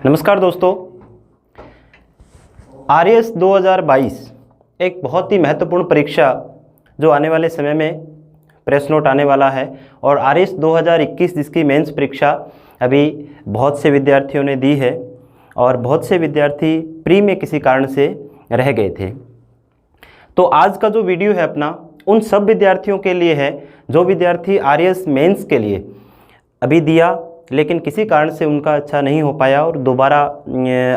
नमस्कार दोस्तों, आरएएस 2022 एक बहुत ही महत्वपूर्ण परीक्षा जो आने वाले समय में प्रेस नोट आने वाला है और आरएएस 2021 जिसकी मेंस परीक्षा अभी बहुत से विद्यार्थियों ने दी है और बहुत से विद्यार्थी प्री में किसी कारण से रह गए थे। तो आज का जो वीडियो है अपना उन सब विद्यार्थियों के लिए है जो विद्यार्थी आरएएस मेंस के लिए अभी दिया लेकिन किसी कारण से उनका अच्छा नहीं हो पाया और दोबारा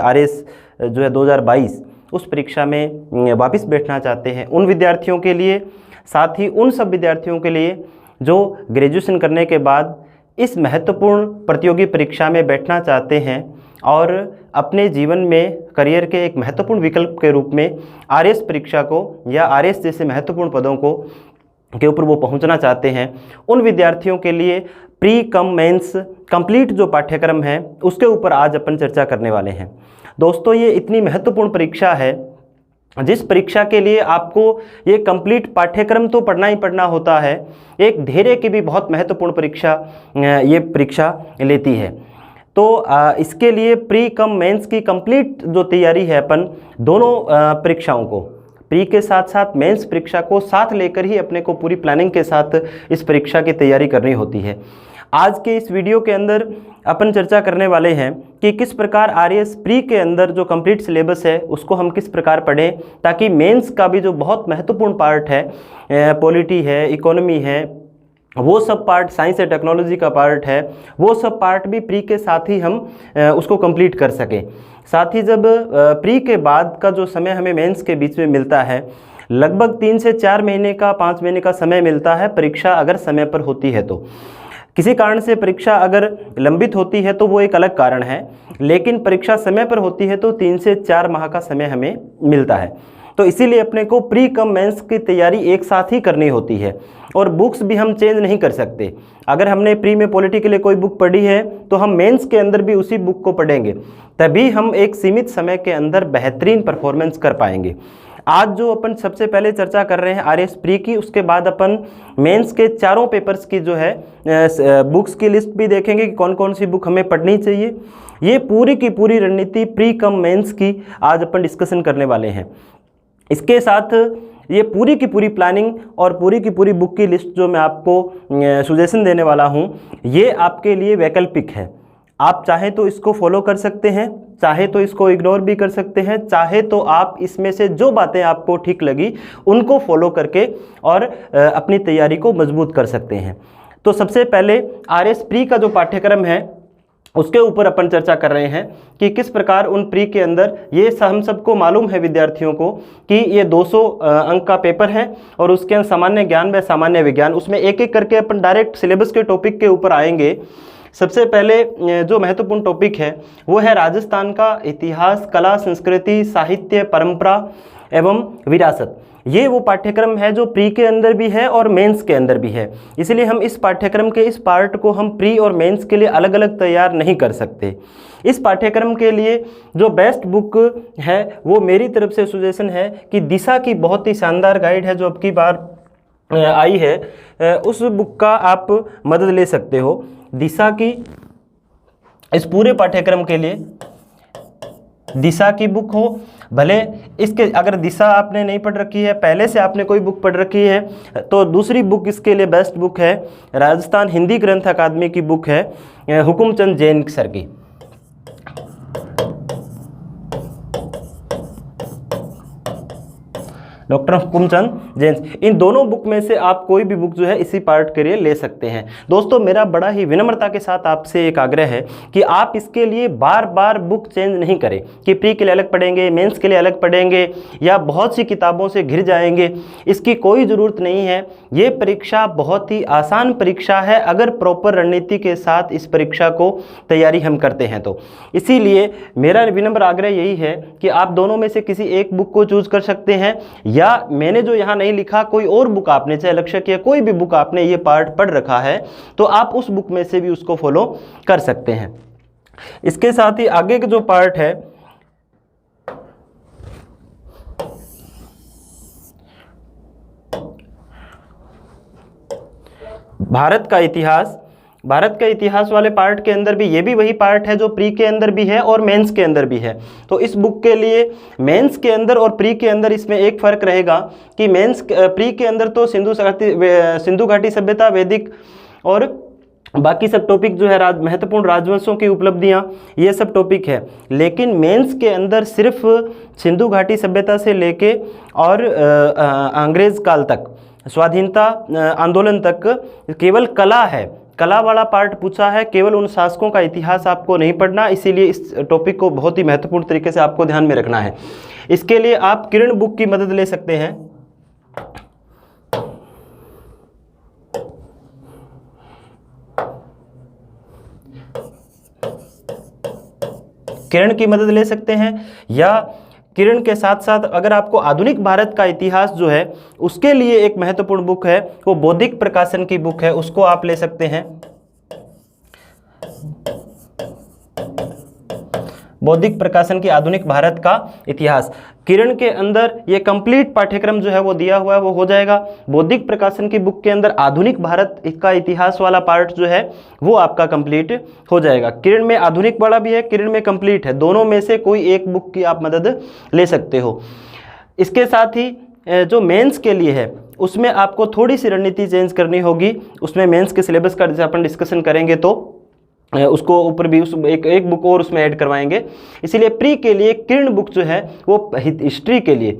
आरएएस जो है 2022 उस परीक्षा में वापस बैठना चाहते हैं, उन विद्यार्थियों के लिए, साथ ही उन सब विद्यार्थियों के लिए जो ग्रेजुएशन करने के बाद इस महत्वपूर्ण प्रतियोगी परीक्षा में बैठना चाहते हैं और अपने जीवन में करियर के एक महत्वपूर्ण विकल्प के रूप में आरएएस परीक्षा को या आरएएस जैसे महत्वपूर्ण पदों को के ऊपर वो पहुंचना चाहते हैं। उन विद्यार्थियों के लिए प्री कम मेंस कंप्लीट जो पाठ्यक्रम है उसके ऊपर आज अपन चर्चा करने वाले हैं। दोस्तों, ये इतनी महत्वपूर्ण परीक्षा है जिस परीक्षा के लिए आपको ये कंप्लीट पाठ्यक्रम तो पढ़ना ही पढ़ना होता है, एक धैर्य की भी बहुत महत्वपूर्ण परीक्षा ये परीक्षा लेती है। तो इसके लिए प्री कम मेंस की कंप्लीट जो तैयारी है अपन दोनों परीक्षाओं को, प्री के साथ साथ मेंस परीक्षा को साथ लेकर ही अपने को पूरी प्लानिंग के साथ इस परीक्षा की तैयारी करनी होती है। आज के इस वीडियो के अंदर अपन चर्चा करने वाले हैं कि किस प्रकार आरएएस प्री के अंदर जो कंप्लीट सिलेबस है उसको हम किस प्रकार पढ़ें ताकि मेंस का भी जो बहुत महत्वपूर्ण पार्ट है, पॉलिटी है, इकोनॉमी है, वो सब पार्ट, साइंस एंड टेक्नोलॉजी का पार्ट है, वो सब पार्ट भी प्री के साथ ही हम उसको कंप्लीट कर सकें। साथ ही जब प्री के बाद का जो समय हमें मेंस के बीच में मिलता है, लगभग 3 से 4 महीने का, 5 महीने का समय मिलता है परीक्षा अगर समय पर होती है तो। किसी कारण से परीक्षा अगर लंबित होती है तो वो एक अलग कारण है, लेकिन परीक्षा समय पर होती है तो 3 से 4 माह का समय हमें मिलता है। तो इसीलिए अपने को प्री कम मेंस की तैयारी एक साथ ही करनी होती है और बुक्स भी हम चेंज नहीं कर सकते। अगर हमने प्री में पॉलिटी के लिए कोई बुक पढ़ी है तो हम मेंस के अंदर भी उसी बुक को पढ़ेंगे, तभी हम एक सीमित समय के अंदर बेहतरीन परफॉर्मेंस कर पाएंगे। आज जो अपन सबसे पहले चर्चा कर रहे हैं आरएएस प्री की, उसके बाद अपन मेंस के चारों पेपर्स की जो है बुक्स की लिस्ट भी देखेंगे कि कौन कौन सी बुक हमें पढ़नी चाहिए। ये पूरी की पूरी रणनीति प्री कम मेंस की आज अपन डिस्कशन करने वाले हैं। इसके साथ ये पूरी की पूरी प्लानिंग और पूरी की पूरी बुक की लिस्ट जो मैं आपको सजेशन देने वाला हूँ, ये आपके लिए वैकल्पिक है। आप चाहे तो इसको फॉलो कर सकते हैं, चाहे तो इसको इग्नोर भी कर सकते हैं, चाहे तो आप इसमें से जो बातें आपको ठीक लगी उनको फॉलो करके और अपनी तैयारी को मजबूत कर सकते हैं। तो सबसे पहले आरएएस प्री का जो पाठ्यक्रम है उसके ऊपर अपन चर्चा कर रहे हैं कि किस प्रकार उन प्री के अंदर, ये हम सबको मालूम है विद्यार्थियों को कि ये 200 अंक का पेपर है और उसके अंदर सामान्य ज्ञान व सामान्य विज्ञान, उसमें एक एक करके अपन डायरेक्ट सिलेबस के टॉपिक के ऊपर आएंगे। सबसे पहले जो महत्वपूर्ण टॉपिक है वो है राजस्थान का इतिहास, कला, संस्कृति, साहित्य, परंपरा एवं विरासत। ये वो पाठ्यक्रम है जो प्री के अंदर भी है और मेंस के अंदर भी है, इसलिए हम इस पाठ्यक्रम के इस पार्ट को हम प्री और मेंस के लिए अलग अलग तैयार नहीं कर सकते। इस पाठ्यक्रम के लिए जो बेस्ट बुक है वो मेरी तरफ से सजेशन है कि दिशा की बहुत ही शानदार गाइड है जो अब की बार आई है, उस बुक का आप मदद ले सकते हो। दिशा की इस पूरे पाठ्यक्रम के लिए दिशा की बुक हो, भले इसके अगर दिशा आपने नहीं पढ़ रखी है, पहले से आपने कोई बुक पढ़ रखी है तो दूसरी बुक इसके लिए बेस्ट बुक है, राजस्थान हिंदी ग्रंथ अकादमी की बुक है हुकुमचंद जैन सर की। डॉक्टर हुकुमचंद जैन, इन दोनों बुक में से आप कोई भी बुक जो है इसी पार्ट के लिए ले सकते हैं। दोस्तों, मेरा बड़ा ही विनम्रता के साथ आपसे एक आग्रह है कि आप इसके लिए बार बार बुक चेंज नहीं करें कि प्री के लिए अलग पढ़ेंगे, मेंस के लिए अलग पढ़ेंगे या बहुत सी किताबों से घिर जाएंगे। इसकी कोई ज़रूरत नहीं है। ये परीक्षा बहुत ही आसान परीक्षा है अगर प्रॉपर रणनीति के साथ इस परीक्षा को तैयारी हम करते हैं तो। इसीलिए मेरा विनम्र आग्रह यही है कि आप दोनों में से किसी एक बुक को चूज कर सकते हैं, या मैंने जो यहाँ नहीं लिखा कोई और बुक आपने, चाहे लक्ष्य या कोई भी बुक आपने ये पार्ट पढ़ रखा है तो आप उस बुक में से भी उसको फॉलो कर सकते हैं। इसके साथ ही आगे का जो पार्ट है भारत का इतिहास, भारत का इतिहास वाले पार्ट के अंदर भी ये भी वही पार्ट है जो प्री के अंदर भी है और मेंस के अंदर भी है। तो इस बुक के लिए मेंस के अंदर और प्री के अंदर इसमें एक फ़र्क रहेगा कि प्री के अंदर तो सिंधु घाटी सभ्यता, वैदिक और बाकी सब टॉपिक जो है महत्वपूर्ण राजवंशों की उपलब्धियां, ये सब टॉपिक है। लेकिन मेंस के अंदर सिर्फ सिंधु घाटी सभ्यता से लेके और अंग्रेज़ काल तक, स्वाधीनता आंदोलन तक केवल कला है, कला वाला पार्ट पूछा है। केवल उन शासकों का इतिहास आपको नहीं पढ़ना, इसीलिए इस टॉपिक को बहुत ही महत्वपूर्ण तरीके से आपको ध्यान में रखना है। इसके लिए आप किरण बुक की मदद ले सकते हैं। किरण की मदद ले सकते हैं, या किरण के साथ साथ अगर आपको आधुनिक भारत का इतिहास जो है उसके लिए एक महत्वपूर्ण बुक है, वो बौद्धिक प्रकाशन की बुक है, उसको आप ले सकते हैं। बौद्धिक प्रकाशन की आधुनिक भारत का इतिहास, किरण के अंदर ये कंप्लीट पाठ्यक्रम जो है वो दिया हुआ है, वो हो जाएगा। बौद्धिक प्रकाशन की बुक के अंदर आधुनिक भारत का इतिहास वाला पार्ट जो है वो आपका कंप्लीट हो जाएगा। किरण में आधुनिक वाला भी है, किरण में कंप्लीट है, दोनों में से कोई एक बुक की आप मदद ले सकते हो। इसके साथ ही जो मेंस के लिए है उसमें आपको थोड़ी सी रणनीति चेंज करनी होगी। उसमें मेंस के सिलेबस का जैसे अपन डिस्कशन करेंगे तो उसको ऊपर भी एक बुक और उसमें ऐड करवाएंगे। इसीलिए प्री के लिए किरण बुक जो है वो हिस्ट्री के लिए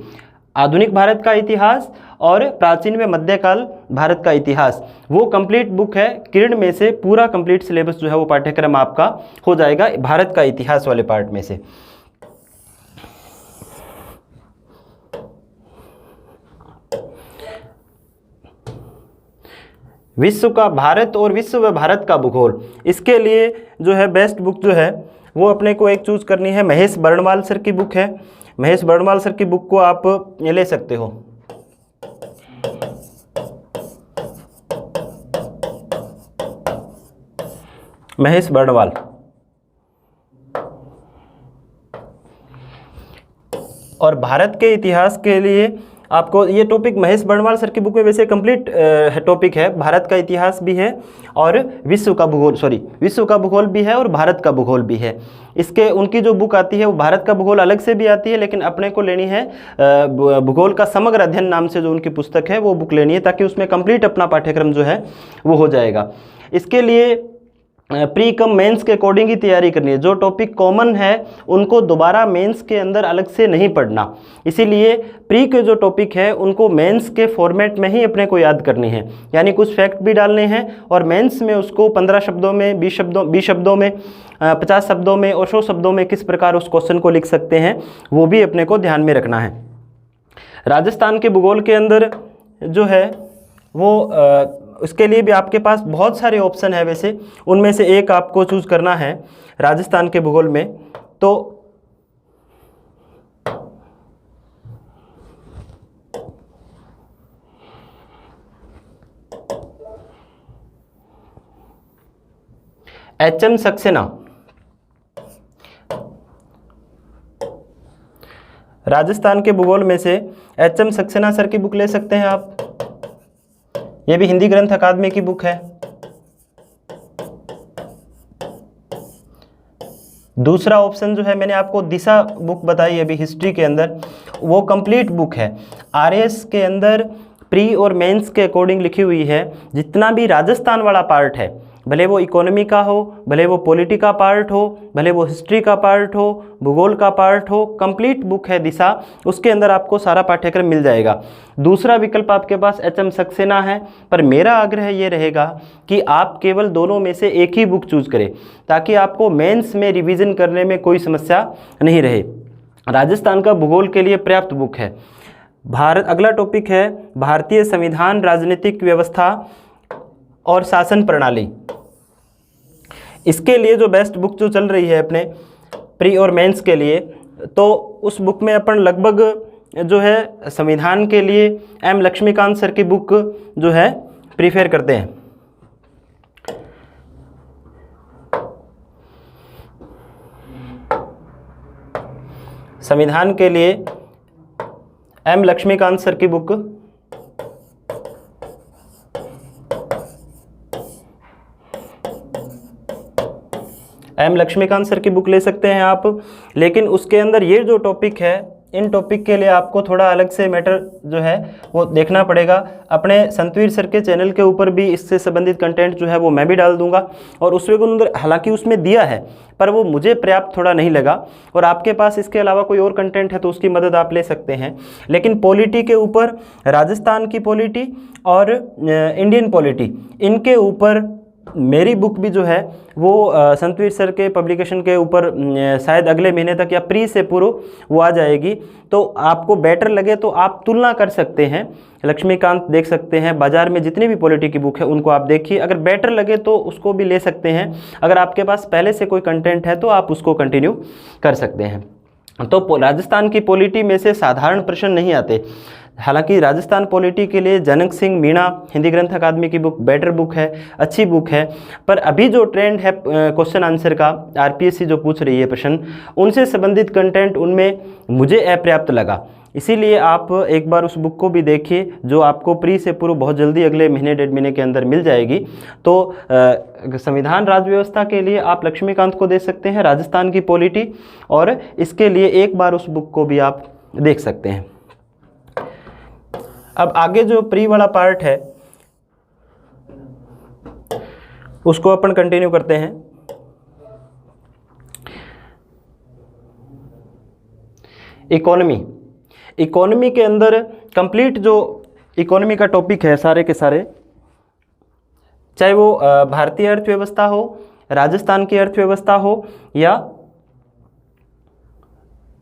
आधुनिक भारत का इतिहास और प्राचीन में मध्यकाल भारत का इतिहास, वो कंप्लीट बुक है। किरण में से पूरा कंप्लीट सिलेबस जो है वो पाठ्यक्रम आपका हो जाएगा भारत का इतिहास वाले पार्ट में से। विश्व का भारत और विश्व व भारत का भूगोल, इसके लिए जो है बेस्ट बुक जो है वो अपने को एक चूज़ करनी है। महेश बर्णवाल सर की बुक है, महेश बर्णवाल सर की बुक को आप ले सकते हो। महेश बर्णवाल, और भारत के इतिहास के लिए आपको ये टॉपिक महेश बर्णवाल सर की बुक में वैसे कंप्लीट टॉपिक है, भारत का इतिहास भी है और विश्व का भूगोल भी है और भारत का भूगोल भी है। इसके उनकी जो बुक आती है वो भारत का भूगोल अलग से भी आती है, लेकिन अपने को लेनी है भूगोल का समग्र अध्ययन नाम से जो उनकी पुस्तक है वो बुक लेनी है, ताकि उसमें कंप्लीट अपना पाठ्यक्रम जो है वो हो जाएगा। इसके लिए प्री कम मेंस के अकॉर्डिंग ही तैयारी करनी है। जो टॉपिक कॉमन है उनको दोबारा मेंस के अंदर अलग से नहीं पढ़ना, इसीलिए प्री के जो टॉपिक है उनको मेंस के फॉर्मेट में ही अपने को याद करनी है। यानी कुछ फैक्ट भी डालने हैं और मेंस में उसको 15 शब्दों में, 20 शब्दों में, 50 शब्दों में और 100 शब्दों में किस प्रकार उस क्वेश्चन को लिख सकते हैं, वो भी अपने को ध्यान में रखना है। राजस्थान के भूगोल के अंदर जो है वो उसके लिए भी आपके पास बहुत सारे ऑप्शन है, वैसे उनमें से एक आपको चूज़ करना है राजस्थान के भूगोल में। तो एच.एम. सक्सेना, राजस्थान के भूगोल में से एच.एम. सक्सेना सर की बुक ले सकते हैं आप। ये भी हिंदी ग्रंथ अकादमी की बुक है। दूसरा ऑप्शन जो है मैंने आपको दिशा बुक बताई अभी हिस्ट्री के अंदर, वो कंप्लीट बुक है। आरएस के अंदर प्री और मेंस के अकॉर्डिंग लिखी हुई है। जितना भी राजस्थान वाला पार्ट है, भले वो इकोनॉमी का हो, भले वो पॉलिटी का पार्ट हो, भले वो हिस्ट्री का पार्ट हो, भूगोल का पार्ट हो, कंप्लीट बुक है दिशा, उसके अंदर आपको सारा पाठ्यक्रम मिल जाएगा। दूसरा विकल्प आपके पास एच.एम. सक्सेना है, पर मेरा आग्रह ये रहेगा कि आप केवल दोनों में से एक ही बुक चूज़ करें, ताकि आपको मेंस में रिवीजन करने में कोई समस्या नहीं रहे। राजस्थान का भूगोल के लिए पर्याप्त बुक है। अगला टॉपिक है भारतीय संविधान, राजनीतिक व्यवस्था और शासन प्रणाली। इसके लिए जो बेस्ट बुक जो चल रही है अपने प्री और मेंस के लिए, तो उस बुक में अपन लगभग जो है संविधान के लिए एम लक्ष्मीकांत सर की बुक जो है प्रीफर करते हैं। संविधान के लिए एम लक्ष्मीकांत सर की बुक, एम लक्ष्मीकांत सर की बुक ले सकते हैं आप, लेकिन उसके अंदर ये जो टॉपिक है, इन टॉपिक के लिए आपको थोड़ा अलग से मैटर जो है वो देखना पड़ेगा। अपने संतवीर सर के चैनल के ऊपर भी इससे संबंधित कंटेंट जो है वो मैं भी डाल दूंगा, और उसके अंदर हालांकि उसमें दिया है पर वो मुझे पर्याप्त थोड़ा नहीं लगा, और आपके पास इसके अलावा कोई और कंटेंट है तो उसकी मदद आप ले सकते हैं। लेकिन पॉलिटी के ऊपर, राजस्थान की पॉलिटी और इंडियन पॉलिटी, इनके ऊपर मेरी बुक भी जो है वो संतवीर सर के पब्लिकेशन के ऊपर शायद अगले महीने तक या प्री से पूर्व वो आ जाएगी। तो आपको बेटर लगे तो आप तुलना कर सकते हैं, लक्ष्मीकांत देख सकते हैं, बाज़ार में जितनी भी पॉलिटी की बुक है उनको आप देखिए, अगर बेटर लगे तो उसको भी ले सकते हैं। अगर आपके पास पहले से कोई कंटेंट है तो आप उसको कंटिन्यू कर सकते हैं। तो राजस्थान की पॉलिटी में से साधारण प्रश्न नहीं आते। हालांकि राजस्थान पॉलिटी के लिए जनक सिंह मीणा हिंदी ग्रंथ अकादमी की बुक बेटर बुक है, अच्छी बुक है, पर अभी जो ट्रेंड है क्वेश्चन आंसर का, आरपीएससी जो पूछ रही है प्रश्न, उनसे संबंधित कंटेंट उनमें मुझे अपर्याप्त लगा। इसीलिए आप एक बार उस बुक को भी देखिए, जो आपको प्री से पूर्व बहुत जल्दी अगले महीने 1.5 महीने के अंदर मिल जाएगी। तो संविधान राज्य व्यवस्था के लिए आप लक्ष्मीकांत को दे सकते हैं, राजस्थान की पॉलिटी, और इसके लिए एक बार उस बुक को भी आप देख सकते हैं। अब आगे जो प्री वाला पार्ट है उसको अपन कंटिन्यू करते हैं। इकोनॉमी के अंदर कंप्लीट जो इकोनॉमी का टॉपिक है सारे के सारे, चाहे वो भारतीय अर्थव्यवस्था हो, राजस्थान की अर्थव्यवस्था हो या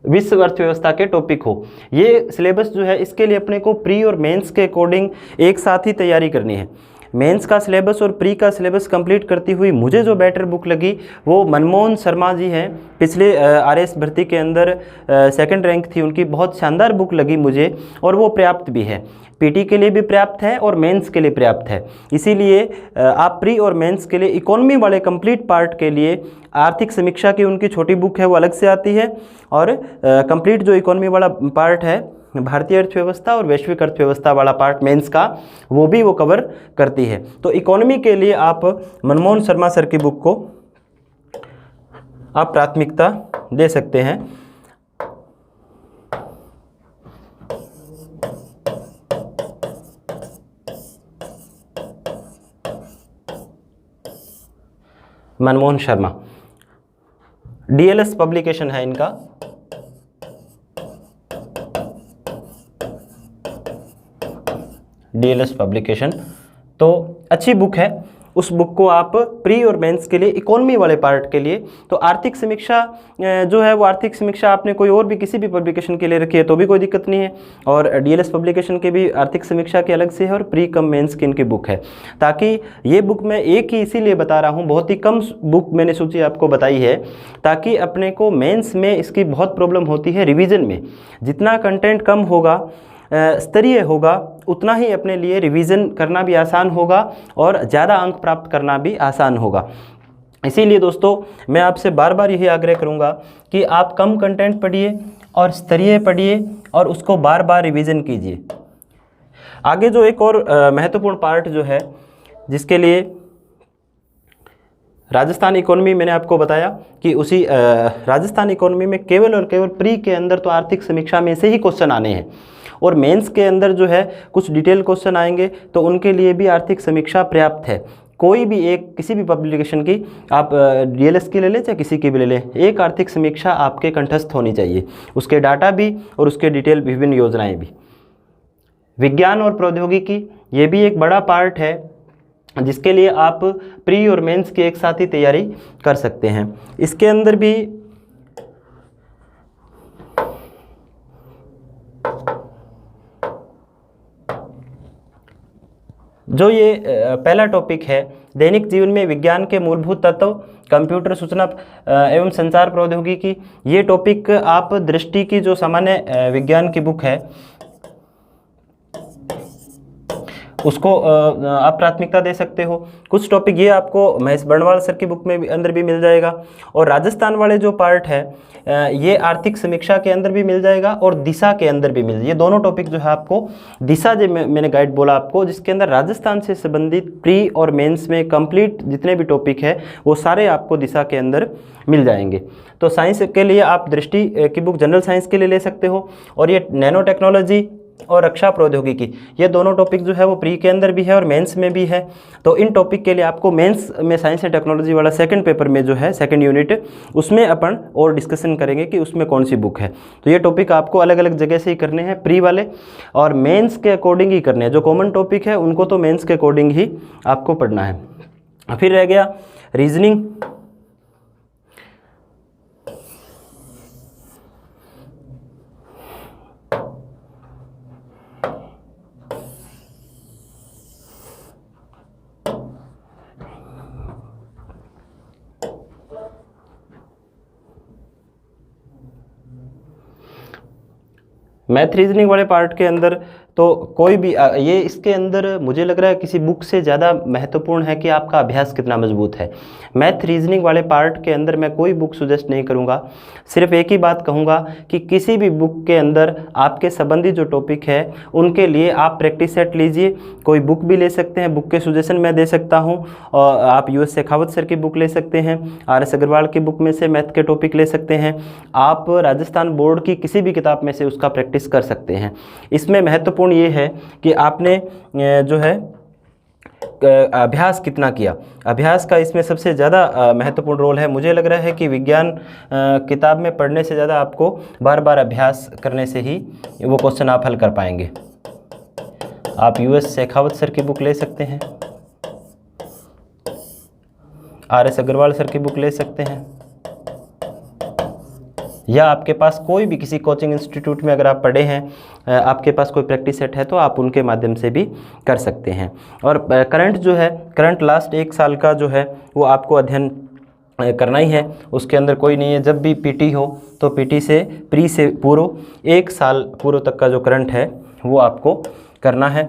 विश्व अर्थव्यवस्था के टॉपिक हो, ये सिलेबस जो है इसके लिए अपने को प्री और मेंस के अकॉर्डिंग एक साथ ही तैयारी करनी है। मेंस का सिलेबस और प्री का सिलेबस कंप्लीट करती हुई मुझे जो बेटर बुक लगी वो मनमोहन शर्मा जी हैं, पिछले आरएस भर्ती के अंदर सेकंड रैंक थी उनकी, बहुत शानदार बुक लगी मुझे, और वो पर्याप्त भी है, पीटी के लिए भी पर्याप्त है और मेंस के लिए पर्याप्त है। इसीलिए आप प्री और मेंस के लिए इकोनॉमी वाले कंप्लीट पार्ट के लिए आर्थिक समीक्षा की उनकी छोटी बुक है वो अलग से आती है, और कंप्लीट जो इकोनॉमी वाला पार्ट है भारतीय अर्थव्यवस्था और वैश्विक अर्थव्यवस्था वाला पार्ट मेंस का, वो भी वो कवर करती है। तो इकोनॉमी के लिए आप मनमोहन शर्मा सर की बुक को आप प्राथमिकता दे सकते हैं। मनमोहन शर्मा, डीएलएस पब्लिकेशन है इनका, डीएलएस पब्लिकेशन, तो अच्छी बुक है। उस बुक को आप प्री और मेंस के लिए, इकोनॉमी वाले पार्ट के लिए, तो आर्थिक समीक्षा जो है वो आर्थिक समीक्षा आपने कोई और भी किसी भी पब्लिकेशन के लिए रखी है तो भी कोई दिक्कत नहीं है, और डीएलएस पब्लिकेशन के भी आर्थिक समीक्षा की अलग से है और प्री कम मेंस की इनकी बुक है। ताकि ये बुक मैं एक ही इसीलिए बता रहा हूँ, बहुत ही कम बुक मैंने सूची आपको बताई है, ताकि अपने को मेंस में इसकी बहुत प्रॉब्लम होती है रिवीजन में। जितना कंटेंट कम होगा, स्तरीय होगा, उतना ही अपने लिए रिवीजन करना भी आसान होगा और ज़्यादा अंक प्राप्त करना भी आसान होगा। इसीलिए दोस्तों मैं आपसे बार बार यही आग्रह करूंगा कि आप कम कंटेंट पढ़िए और स्तरीय पढ़िए और उसको बार बार रिवीजन कीजिए। आगे जो एक और महत्वपूर्ण पार्ट जो है, जिसके लिए राजस्थान इकोनॉमी मैंने आपको बताया कि उसी राजस्थान इकोनॉमी में केवल और केवल प्री के अंदर तो आर्थिक समीक्षा में से ही क्वेश्चन आने हैं, और मेंस के अंदर जो है कुछ डिटेल क्वेश्चन आएंगे, तो उनके लिए भी आर्थिक समीक्षा पर्याप्त है। कोई भी एक किसी भी पब्लिकेशन की आप डीएलएस की ले लें चाहे किसी की भी ले लें, एक आर्थिक समीक्षा आपके कंठस्थ होनी चाहिए, उसके डाटा भी और उसके डिटेल विभिन्न योजनाएं भी। विज्ञान और प्रौद्योगिकी ये भी एक बड़ा पार्ट है, जिसके लिए आप प्री और मेंस की एक साथ ही तैयारी कर सकते हैं। इसके अंदर भी जो ये पहला टॉपिक है, दैनिक जीवन में विज्ञान के मूलभूत तत्व, कंप्यूटर सूचना एवं संचार प्रौद्योगिकी, ये टॉपिक आप दृष्टि की जो सामान्य विज्ञान की बुक है उसको आप प्राथमिकता दे सकते हो। कुछ टॉपिक ये आपको महेश बर्णवाल सर की बुक में भी अंदर भी मिल जाएगा, और राजस्थान वाले जो पार्ट है ये आर्थिक समीक्षा के अंदर भी मिल जाएगा और दिशा के अंदर भी मिल, ये दोनों टॉपिक जो है आपको दिशा जो मैंने गाइड बोला आपको, जिसके अंदर राजस्थान से संबंधित प्री और मेंस में कंप्लीट जितने भी टॉपिक है वो सारे आपको दिशा के अंदर मिल जाएंगे। तो साइंस के लिए आप दृष्टि की बुक जनरल साइंस के लिए ले सकते हो, और ये नैनो टेक्नोलॉजी और रक्षा प्रौद्योगिकी ये दोनों टॉपिक जो है वो प्री के अंदर भी है और मेंस में भी है। तो इन टॉपिक के लिए आपको मेंस में साइंस एंड टेक्नोलॉजी वाला सेकंड पेपर में जो है सेकंड यूनिट, उसमें अपन और डिस्कशन करेंगे कि उसमें कौन सी बुक है। तो ये टॉपिक आपको अलग अलग जगह से ही करने हैं, प्री वाले और मेंस के अकॉर्डिंग ही करने हैं। जो कॉमन टॉपिक है उनको तो मेंस के अकॉर्डिंग ही आपको पढ़ना है। फिर रह गया रीजनिंग। मैथ रीजनिंग वाले पार्ट के अंदर तो कोई भी ये इसके अंदर मुझे लग रहा है किसी बुक से ज़्यादा महत्वपूर्ण है कि आपका अभ्यास कितना मजबूत है। मैथ रीजनिंग वाले पार्ट के अंदर मैं कोई बुक सजेस्ट नहीं करूँगा, सिर्फ एक ही बात कहूँगा कि किसी भी बुक के अंदर आपके संबंधित जो टॉपिक है उनके लिए आप प्रैक्टिस सेट लीजिए। कोई बुक भी ले सकते हैं, बुक के सजेशन मैं दे सकता हूँ, और आप US शेखावत सर की बुक ले सकते हैं, RS अग्रवाल की बुक में से मैथ के टॉपिक ले सकते हैं, आप राजस्थान बोर्ड की किसी भी किताब में से उसका प्रैक्टिस कर सकते हैं। इसमें महत्वपूर्ण ये है कि आपने जो है अभ्यास कितना किया, अभ्यास का इसमें सबसे ज़्यादा महत्वपूर्ण रोल है। मुझे लग रहा है कि विज्ञान किताब में पढ़ने से ज़्यादा आपको बार बार अभ्यास करने से ही वो क्वेश्चन आप हल कर पाएंगे। आप US शेखावत सर की बुक ले सकते हैं, RS अग्रवाल सर की बुक ले सकते हैं, या आपके पास कोई भी किसी कोचिंग इंस्टीट्यूट में अगर आप पढ़े हैं, आपके पास कोई प्रैक्टिस सेट है तो आप उनके माध्यम से भी कर सकते हैं। और करंट जो है, करंट लास्ट 1 साल का जो है वो आपको अध्ययन करना ही है, उसके अंदर कोई नहीं है। जब भी PT हो तो PT से प्री से पूर्व 1 साल पूर्व तक का जो करंट है वो आपको करना है।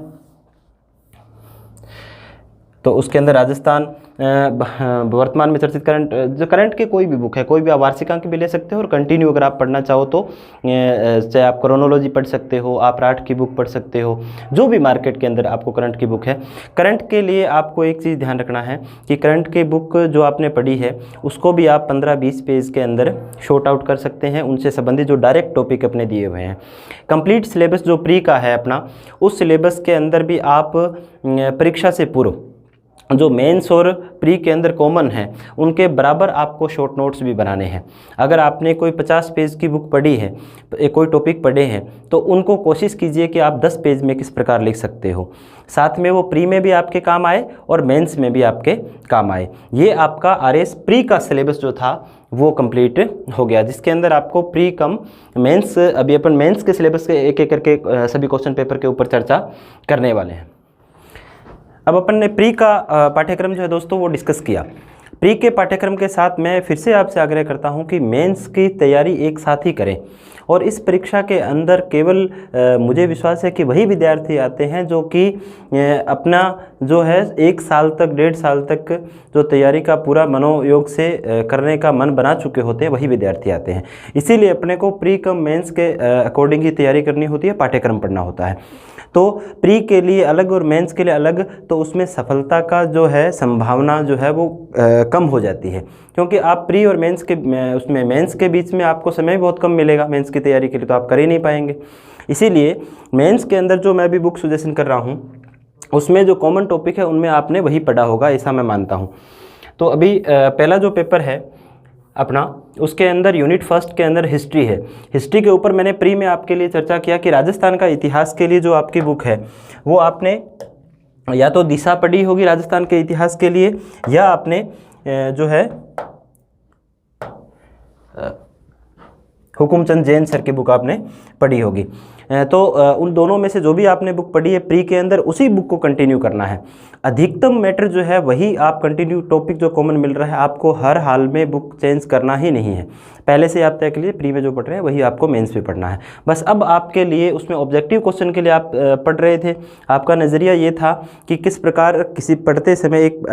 तो उसके अंदर राजस्थान वर्तमान में चर्चित करंट, जो करंट के कोई भी बुक है, कोई भी आप वार्षिकांक भी ले सकते हो, और कंटिन्यू अगर आप पढ़ना चाहो तो चाहे आप क्रोनोलॉजी पढ़ सकते हो, आप राठ की बुक पढ़ सकते हो, जो भी मार्केट के अंदर आपको करंट की बुक है। करंट के लिए आपको एक चीज़ ध्यान रखना है कि करंट की बुक जो आपने पढ़ी है उसको भी आप 15-20 पेज के अंदर शॉर्ट आउट कर सकते हैं, उनसे संबंधित जो डायरेक्ट टॉपिक अपने दिए हुए हैं। कंप्लीट सिलेबस जो प्री का है अपना, उस सिलेबस के अंदर भी आप परीक्षा से पूर्व जो मेंस और प्री के अंदर कॉमन है उनके बराबर आपको शॉर्ट नोट्स भी बनाने हैं। अगर आपने कोई 50 पेज की बुक पढ़ी है, कोई टॉपिक पढ़े हैं, तो उनको कोशिश कीजिए कि आप 10 पेज में किस प्रकार लिख सकते हो, साथ में वो प्री में भी आपके काम आए और मेंस में भी आपके काम आए। ये आपका RS प्री का सिलेबस जो था वो कंप्लीट हो गया, जिसके अंदर आपको प्री कम मेंस, अभी अपन मेंस के सिलेबस के एक एक करके सभी क्वेश्चन पेपर के ऊपर चर्चा करने वाले हैं। अब अपन ने प्री का पाठ्यक्रम जो है दोस्तों वो डिस्कस किया। प्री के पाठ्यक्रम के साथ मैं फिर से आपसे आग्रह करता हूं कि मेंस की तैयारी एक साथ ही करें, और इस परीक्षा के अंदर केवल मुझे विश्वास है कि वही विद्यार्थी आते हैं जो कि अपना जो है 1 साल तक 1.5 साल तक जो तैयारी का पूरा मनोयोग से करने का मन बना चुके होते हैं, वही विद्यार्थी आते हैं। इसीलिए अपने को प्री कम मेंस के अकॉर्डिंग ही तैयारी करनी होती है, पाठ्यक्रम पढ़ना होता है। तो प्री के लिए अलग और मेंस के लिए अलग, तो उसमें सफलता का जो है संभावना जो है वो कम हो जाती है, क्योंकि आप प्री और मेंस के उसमें मेंस के बीच में आपको समय बहुत कम मिलेगा। मेंस की तैयारी के लिए तो आप कर ही नहीं पाएंगे। इसीलिए मेंस के अंदर जो मैं भी बुक सजेशन कर रहा हूँ उसमें जो कॉमन टॉपिक है उनमें आपने वही पढ़ा होगा, ऐसा मैं मानता हूँ। तो अभी पहला जो पेपर है अपना, उसके अंदर यूनिट 1 के अंदर हिस्ट्री है। हिस्ट्री के ऊपर मैंने प्री में आपके लिए चर्चा किया कि राजस्थान का इतिहास के लिए जो आपकी बुक है वो आपने या तो दिशा पढ़ी होगी राजस्थान के इतिहास के लिए, या आपने जो है हुकुमचंद जैन सर की बुक आपने पढ़ी होगी। तो उन दोनों में से जो भी आपने बुक पढ़ी है प्री के अंदर, उसी बुक को कंटिन्यू करना है। अधिकतम मैटर जो है वही आप कंटिन्यू, टॉपिक जो कॉमन मिल रहा है आपको हर हाल में बुक चेंज करना ही नहीं है। पहले से आप तय के लिए प्री में जो पढ़ रहे हैं वही आपको मेंस में पढ़ना है। बस अब आपके लिए उसमें ऑब्जेक्टिव क्वेश्चन के लिए आप पढ़ रहे थे, आपका नज़रिया ये था कि किस प्रकार किसी पढ़ते समय एक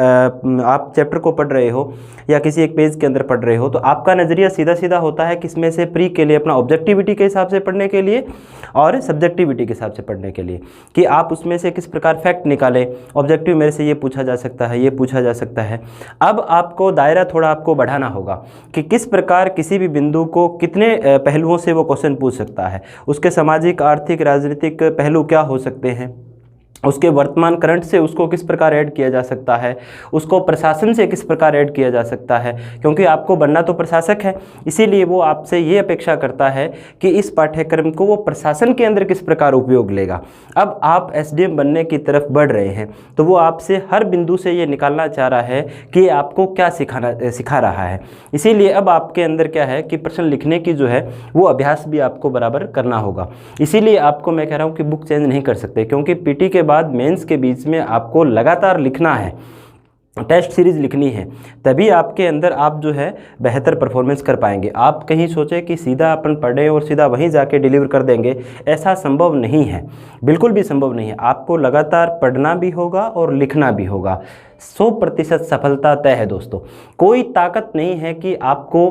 आप चैप्टर को पढ़ रहे हो या किसी एक पेज के अंदर पढ़ रहे हो, तो आपका नज़रिया सीधा सीधा होता है किसमें से, प्री के लिए अपना ऑब्जेक्टिविटी के हिसाब से पढ़ने के लिए और सब्जेक्टिविटी के हिसाब से पढ़ने के लिए, कि आप उसमें से किस प्रकार फैक्ट निकालें। ऑब्जेक्टिव मेरे से ये पूछा जा सकता है, ये पूछा जा सकता है। अब आपको दायरा थोड़ा आपको बढ़ाना होगा कि किस प्रकार किसी भी बिंदु को कितने पहलुओं से वो क्वेश्चन पूछ सकता है, उसके सामाजिक, आर्थिक, राजनीतिक पहलू क्या हो सकते हैं, उसके वर्तमान करंट से उसको किस प्रकार ऐड किया जा सकता है, उसको प्रशासन से किस प्रकार ऐड किया जा सकता है, क्योंकि आपको बनना तो प्रशासक है, इसीलिए वो आपसे ये अपेक्षा करता है कि इस पाठ्यक्रम को वो प्रशासन के अंदर किस प्रकार उपयोग लेगा। अब आप एसडीएम बनने की तरफ बढ़ रहे हैं तो वो आपसे हर बिंदु से ये निकालना चाह रहा है कि आपको क्या सिखा रहा है। इसीलिए अब आपके अंदर क्या है कि प्रश्न लिखने की जो है वो अभ्यास भी आपको बराबर करना होगा। इसीलिए आपको मैं कह रहा हूँ कि बुक चेंज नहीं कर सकते, क्योंकि पीटी के बाद मेंस के बीच में आपको लगातार लिखना है, टेस्ट सीरीज़ लिखनी है, तभी आपके अंदर आप जो है बेहतर परफॉर्मेंस कर पाएंगे। आप कहीं सोचें कि सीधा अपन पढ़ें और सीधा वहीं जाके डिलीवर कर देंगे, ऐसा संभव नहीं है, बिल्कुल भी संभव नहीं है। आपको लगातार पढ़ना भी होगा और लिखना भी होगा। 100% सफलता तय है दोस्तों। कोई ताकत नहीं है कि आपको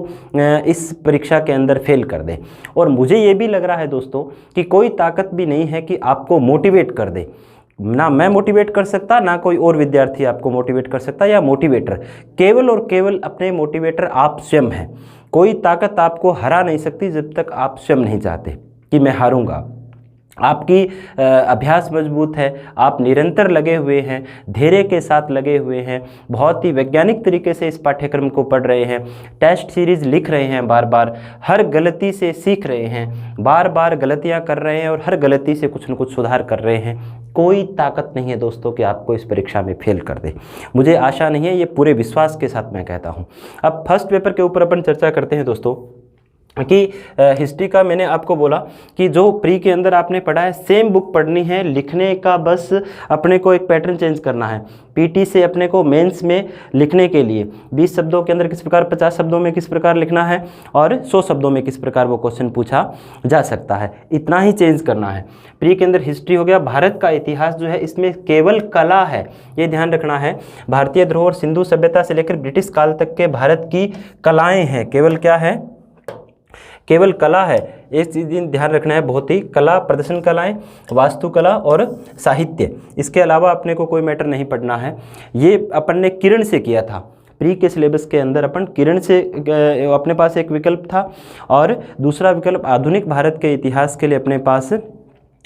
इस परीक्षा के अंदर फेल कर दे, और मुझे ये भी लग रहा है दोस्तों कि कोई ताकत भी नहीं है कि आपको मोटिवेट कर दे। ना मैं मोटिवेट कर सकता, ना कोई और विद्यार्थी आपको मोटिवेट कर सकता या मोटिवेटर, केवल और केवल अपने मोटिवेटर आप स्वयं हैं। कोई ताकत आपको हरा नहीं सकती जब तक आप स्वयं नहीं चाहते कि मैं हारूंगा। आपकी अभ्यास मजबूत है, आप निरंतर लगे हुए हैं, धैर्य के साथ लगे हुए हैं, बहुत ही वैज्ञानिक तरीके से इस पाठ्यक्रम को पढ़ रहे हैं, टेस्ट सीरीज़ लिख रहे हैं, बार बार हर गलती से सीख रहे हैं, बार बार गलतियां कर रहे हैं और हर गलती से कुछ न कुछ सुधार कर रहे हैं। कोई ताकत नहीं है दोस्तों कि आपको इस परीक्षा में फेल कर दे। मुझे आशा नहीं है, ये पूरे विश्वास के साथ मैं कहता हूँ। अब फर्स्ट पेपर के ऊपर अपन चर्चा करते हैं दोस्तों कि हिस्ट्री का मैंने आपको बोला कि जो प्री के अंदर आपने पढ़ा है सेम बुक पढ़नी है, लिखने का बस अपने को एक पैटर्न चेंज करना है। पीटी से अपने को मेंस में लिखने के लिए 20 शब्दों के अंदर किस प्रकार, 50 शब्दों में किस प्रकार लिखना है और 100 शब्दों में किस प्रकार वो क्वेश्चन पूछा जा सकता है, इतना ही चेंज करना है। प्री के अंदर हिस्ट्री हो गया। भारत का इतिहास जो है इसमें केवल कला है, ये ध्यान रखना है। भारतीय धरोहर सिंधु सभ्यता से लेकर ब्रिटिश काल तक के भारत की कलाएँ हैं, केवल क्या है, केवल कला है। एक चीज़ ध्यान रखना है बहुत ही, कला, प्रदर्शन कलाएं, वास्तुकला और साहित्य, इसके अलावा अपने को कोई मैटर नहीं पढ़ना है। ये अपन ने किरण से किया था प्री के सिलेबस के अंदर, अपन किरण से अपने पास एक विकल्प था और दूसरा विकल्प आधुनिक भारत के इतिहास के लिए अपने पास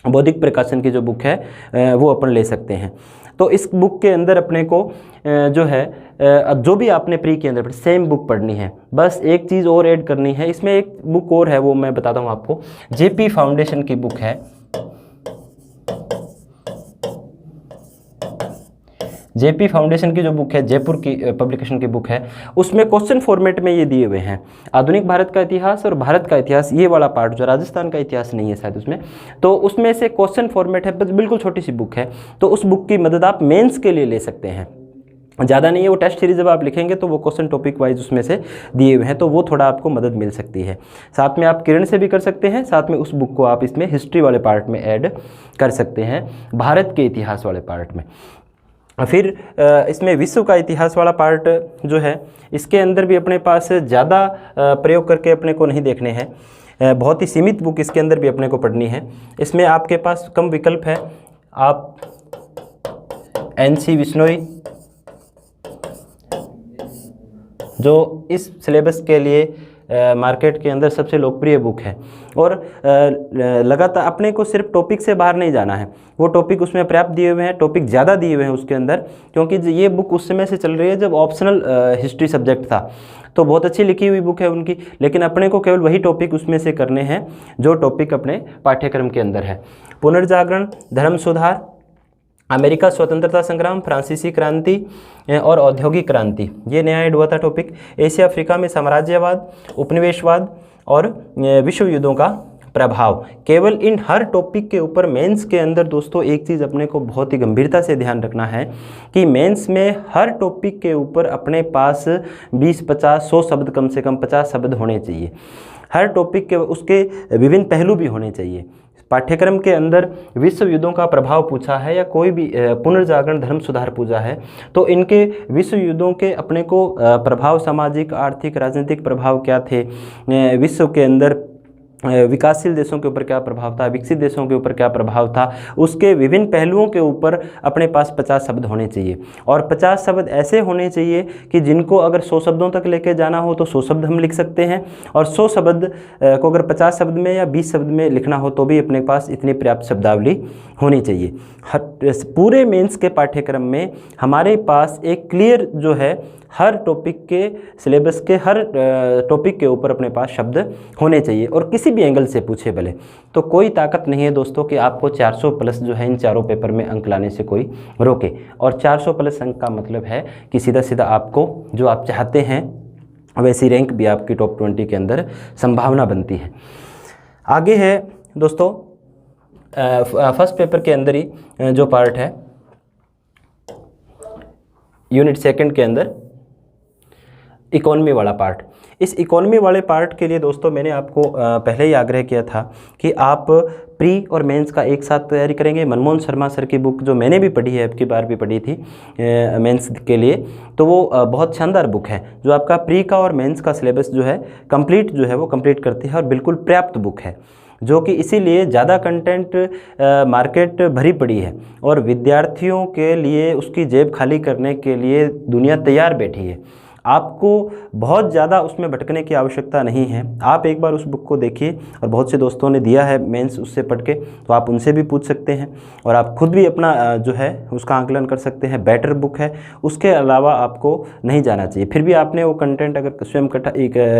बौद्धिक प्रकाशन की जो बुक है वो अपन ले सकते हैं। तो इस बुक के अंदर अपने को जो है जो भी आपने प्री के अंदर सेम बुक पढ़नी है, बस एक चीज़ और ऐड करनी है। इसमें एक बुक और है, वो मैं बताता हूँ आपको, जेपी फाउंडेशन की बुक है। जेपी फाउंडेशन की जो बुक है, जयपुर की पब्लिकेशन की बुक है, उसमें क्वेश्चन फॉर्मेट में ये दिए हुए हैं आधुनिक भारत का इतिहास और भारत का इतिहास, ये वाला पार्ट जो राजस्थान का इतिहास नहीं है शायद उसमें, तो उसमें से क्वेश्चन फॉर्मेट है, बस बिल्कुल छोटी सी बुक है। तो उस बुक की मदद आप मेंस के लिए ले सकते हैं, ज़्यादा नहीं है। वो टेस्ट सीरीज जब आप लिखेंगे तो वो क्वेश्चन टॉपिक वाइज उसमें से दिए हुए हैं, तो वो थोड़ा आपको मदद मिल सकती है। साथ में आप किरण से भी कर सकते हैं, साथ में उस बुक को आप इसमें हिस्ट्री वाले पार्ट में ऐड कर सकते हैं, भारत के इतिहास वाले पार्ट में। फिर इसमें विश्व का इतिहास वाला पार्ट जो है, इसके अंदर भी अपने पास ज़्यादा प्रयोग करके अपने को नहीं देखने हैं, बहुत ही सीमित बुक इसके अंदर भी अपने को पढ़नी है। इसमें आपके पास कम विकल्प है, आप NC बिश्नोई जो इस सिलेबस के लिए मार्केट के अंदर सबसे लोकप्रिय बुक है, और लगातार अपने को सिर्फ टॉपिक से बाहर नहीं जाना है, वो टॉपिक उसमें पर्याप्त दिए हुए हैं, टॉपिक ज़्यादा दिए हुए हैं उसके अंदर, क्योंकि ये बुक उस समय से चल रही है जब ऑप्शनल हिस्ट्री सब्जेक्ट था, तो बहुत अच्छी लिखी हुई बुक है उनकी, लेकिन अपने को केवल वही टॉपिक उसमें से करने हैं जो टॉपिक अपने पाठ्यक्रम के अंदर है। पुनर्जागरण, धर्म सुधार, अमेरिका स्वतंत्रता संग्राम, फ्रांसीसी क्रांति और औद्योगिक क्रांति, ये नया ऐड हुआ था टॉपिक। एशिया अफ्रीका में साम्राज्यवाद, उपनिवेशवाद और विश्व युद्धों का प्रभाव। केवल इन हर टॉपिक के ऊपर मेंस के अंदर दोस्तों एक चीज़ अपने को बहुत ही गंभीरता से ध्यान रखना है कि मेंस में हर टॉपिक के ऊपर अपने पास 20, 50, 100 शब्द, कम से कम 50 शब्द होने चाहिए। हर टॉपिक के उसके विभिन्न पहलू भी होने चाहिए। पाठ्यक्रम के अंदर विश्व युद्धों का प्रभाव पूछा है या कोई भी पुनर्जागरण धर्म सुधार पूछा है, तो इनके विश्व युद्धों के अपने को प्रभाव, सामाजिक, आर्थिक, राजनीतिक प्रभाव क्या थे, विश्व के अंदर विकासशील देशों के ऊपर क्या प्रभाव था, विकसित देशों के ऊपर क्या प्रभाव था, उसके विभिन्न पहलुओं के ऊपर अपने पास 50 शब्द होने चाहिए। और 50 शब्द ऐसे होने चाहिए कि जिनको अगर 100 शब्दों तक लेके जाना हो तो 100 शब्द हम लिख सकते हैं, और 100 शब्द को अगर 50 शब्द में या 20 शब्द में लिखना हो तो भी अपने पास इतनी पर्याप्त शब्दावली होनी चाहिए। पूरे मेंस के पाठ्यक्रम में हमारे पास एक क्लियर जो है हर टॉपिक के सिलेबस के हर टॉपिक के ऊपर अपने पास शब्द होने चाहिए, और किसी भी एंगल से पूछे भले, तो कोई ताकत नहीं है दोस्तों कि आपको 400 प्लस जो है इन चारों पेपर में अंक लाने से कोई रोके। और 400 प्लस अंक का मतलब है कि सीधा सीधा आपको जो आप चाहते हैं वैसी रैंक भी आपकी टॉप 20 के अंदर संभावना बनती है। आगे है दोस्तों फर्स्ट पेपर के अंदर ही जो पार्ट है यूनिट 2 के अंदर इकोनॉमी वाला पार्ट। इस इकोनॉमी वाले पार्ट के लिए दोस्तों मैंने आपको पहले ही आग्रह किया था कि आप प्री और मेंस का एक साथ तैयारी करेंगे। मनमोहन शर्मा सर की बुक जो मैंने भी पढ़ी है, अब की बार भी पढ़ी थी मेंस के लिए, तो वो बहुत शानदार बुक है जो आपका प्री का और मेंस का सिलेबस जो है कंप्लीट जो है वो कंप्लीट करती है, और बिल्कुल पर्याप्त बुक है, जो कि इसीलिए ज़्यादा कंटेंट मार्केट भरी पड़ी है और विद्यार्थियों के लिए उसकी जेब खाली करने के लिए दुनिया तैयार बैठी है। आपको बहुत ज़्यादा उसमें भटकने की आवश्यकता नहीं है। आप एक बार उस बुक को देखिए, और बहुत से दोस्तों ने दिया है मेंस उससे पढ़ के, तो आप उनसे भी पूछ सकते हैं और आप खुद भी अपना जो है उसका आंकलन कर सकते हैं। बेटर बुक है, उसके अलावा आपको नहीं जाना चाहिए। फिर भी आपने वो कंटेंट अगर स्वयं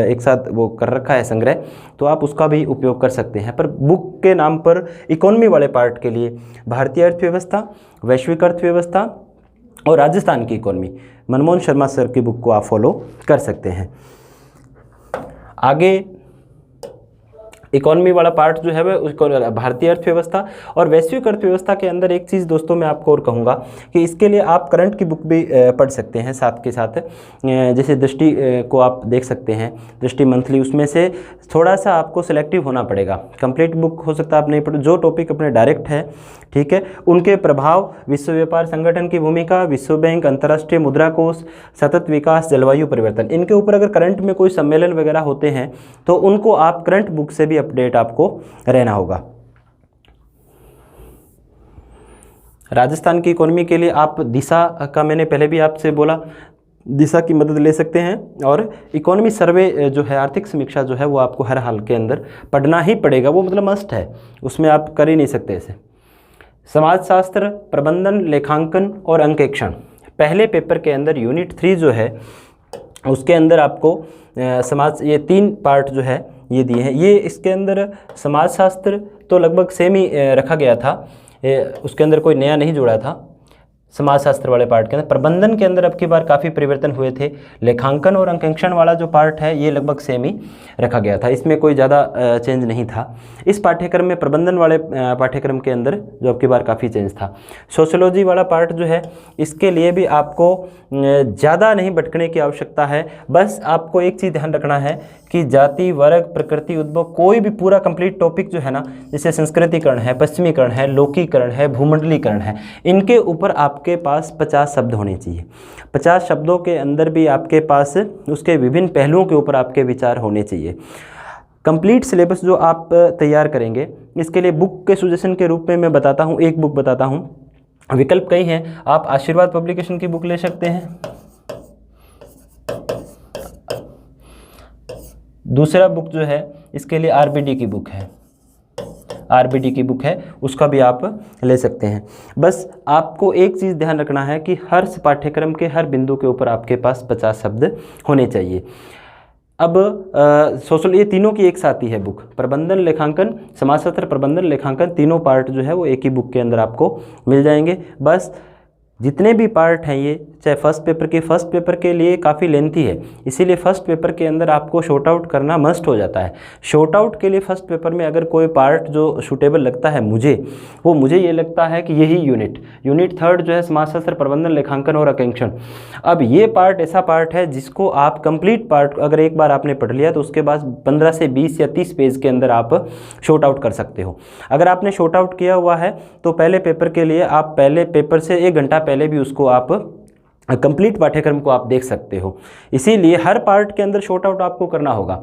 एक साथ वो कर रखा है संग्रह, तो आप उसका भी उपयोग कर सकते हैं। पर बुक के नाम पर इकोनॉमी वाले पार्ट के लिए भारतीय अर्थव्यवस्था, वैश्विक अर्थव्यवस्था और राजस्थान की इकोनॉमी, मनमोहन शर्मा सर की बुक को आप फॉलो कर सकते हैं। आगे इकोनॉमी वाला पार्ट जो है वह भारतीय अर्थव्यवस्था और वैश्विक अर्थव्यवस्था के अंदर एक चीज़ दोस्तों मैं आपको और कहूँगा कि इसके लिए आप करंट की बुक भी पढ़ सकते हैं साथ के साथ। जैसे दृष्टि को आप देख सकते हैं, दृष्टि मंथली, उसमें से थोड़ा सा आपको सिलेक्टिव होना पड़ेगा। कंप्लीट बुक हो सकता है आप नहीं पढ़ो, जो टॉपिक अपने डायरेक्ट है, ठीक है, उनके प्रभाव, विश्व व्यापार संगठन की भूमिका, विश्व बैंक, अंतर्राष्ट्रीय मुद्रा कोष, सतत विकास, जलवायु परिवर्तन, इनके ऊपर अगर करंट में कोई सम्मेलन वगैरह होते हैं तो उनको आप करंट बुक से भी अपडेट आपको रहना होगा। राजस्थान की इकोनॉमी के लिए आप दिशा का, मैंने पहले भी आपसे बोला, दिशा की मदद ले सकते हैं। और इकोनॉमी सर्वे जो है, आर्थिक समीक्षा जो है, वो आपको हर हाल के अंदर पढ़ना ही पड़ेगा, वो मतलब मस्ट है, उसमें आप कर ही नहीं सकते ऐसे। समाजशास्त्र, प्रबंधन, लेखांकन और अंकेक्षण, पहले पेपर के अंदर यूनिट 3 जो है उसके अंदर आपको समाज, ये 3 पार्ट जो है ये दिए हैं। ये इसके अंदर समाजशास्त्र तो लगभग सेम ही रखा गया था, उसके अंदर कोई नया नहीं जोड़ा था समाजशास्त्र वाले पार्ट के अंदर। प्रबंधन के अंदर अब की बार काफ़ी परिवर्तन हुए थे। लेखांकन और अंकेक्षण वाला जो पार्ट है ये लगभग सेम ही रखा गया था, इसमें कोई ज़्यादा चेंज नहीं था। इस पाठ्यक्रम में प्रबंधन वाले पाठ्यक्रम के अंदर जो अब की बार काफ़ी चेंज था। सोशियोलॉजी वाला पार्ट जो है, इसके लिए भी आपको ज़्यादा नहीं भटकने की आवश्यकता है। बस आपको एक चीज़ ध्यान रखना है कि जाति, वर्ग, प्रकृति, उद्भव, कोई भी पूरा कंप्लीट टॉपिक जो है ना, जैसे संस्कृतिकरण है, पश्चिमीकरण है, लोकीकरण है, भूमंडलीकरण है, इनके ऊपर आपके पास 50 शब्द होने चाहिए। 50 शब्दों के अंदर भी आपके पास उसके विभिन्न पहलुओं के ऊपर आपके विचार होने चाहिए। कंप्लीट सिलेबस जो आप तैयार करेंगे, इसके लिए बुक के सजेशन के रूप में मैं बताता हूँ, एक बुक बताता हूँ, विकल्प कई हैं। आप आशीर्वाद पब्लिकेशन की बुक ले सकते हैं। दूसरा बुक जो है इसके लिए आरबीडी की बुक है, आरबीडी की बुक है, उसका भी आप ले सकते हैं। बस आपको एक चीज़ ध्यान रखना है कि हर पाठ्यक्रम के हर बिंदु के ऊपर आपके पास 50 शब्द होने चाहिए। अब सोशल, ये तीनों की एक साथ ही है बुक, प्रबंधन, लेखांकन, समाजशास्त्र, प्रबंधन, लेखांकन, तीनों पार्ट जो है वो एक ही बुक के अंदर आपको मिल जाएंगे। बस जितने भी पार्ट हैं ये चाहे फर्स्ट पेपर के लिए काफ़ी लेंथी है, इसीलिए फर्स्ट पेपर के अंदर आपको शॉर्ट आउट करना मस्ट हो जाता है। शॉर्ट आउट के लिए फर्स्ट पेपर में अगर कोई पार्ट जो सूटेबल लगता है मुझे ये लगता है कि यही यूनिट 3 जो है समाजशास्त्र, प्रबंधन, लेखांकन और आकांक्षण। अब ये पार्ट ऐसा पार्ट है जिसको आप कंप्लीट पार्ट अगर एक बार आपने पढ़ लिया तो उसके बाद 15 से 20 या 30 पेज के अंदर आप शॉर्ट आउट कर सकते हो। अगर आपने शॉर्ट आउट किया हुआ है तो पहले पेपर के लिए आप पहले पेपर से 1 घंटा पहले भी उसको आप कंप्लीट पाठ्यक्रम को आप देख सकते हो। इसीलिए हर पार्ट के अंदर शॉर्ट आउट आपको करना होगा।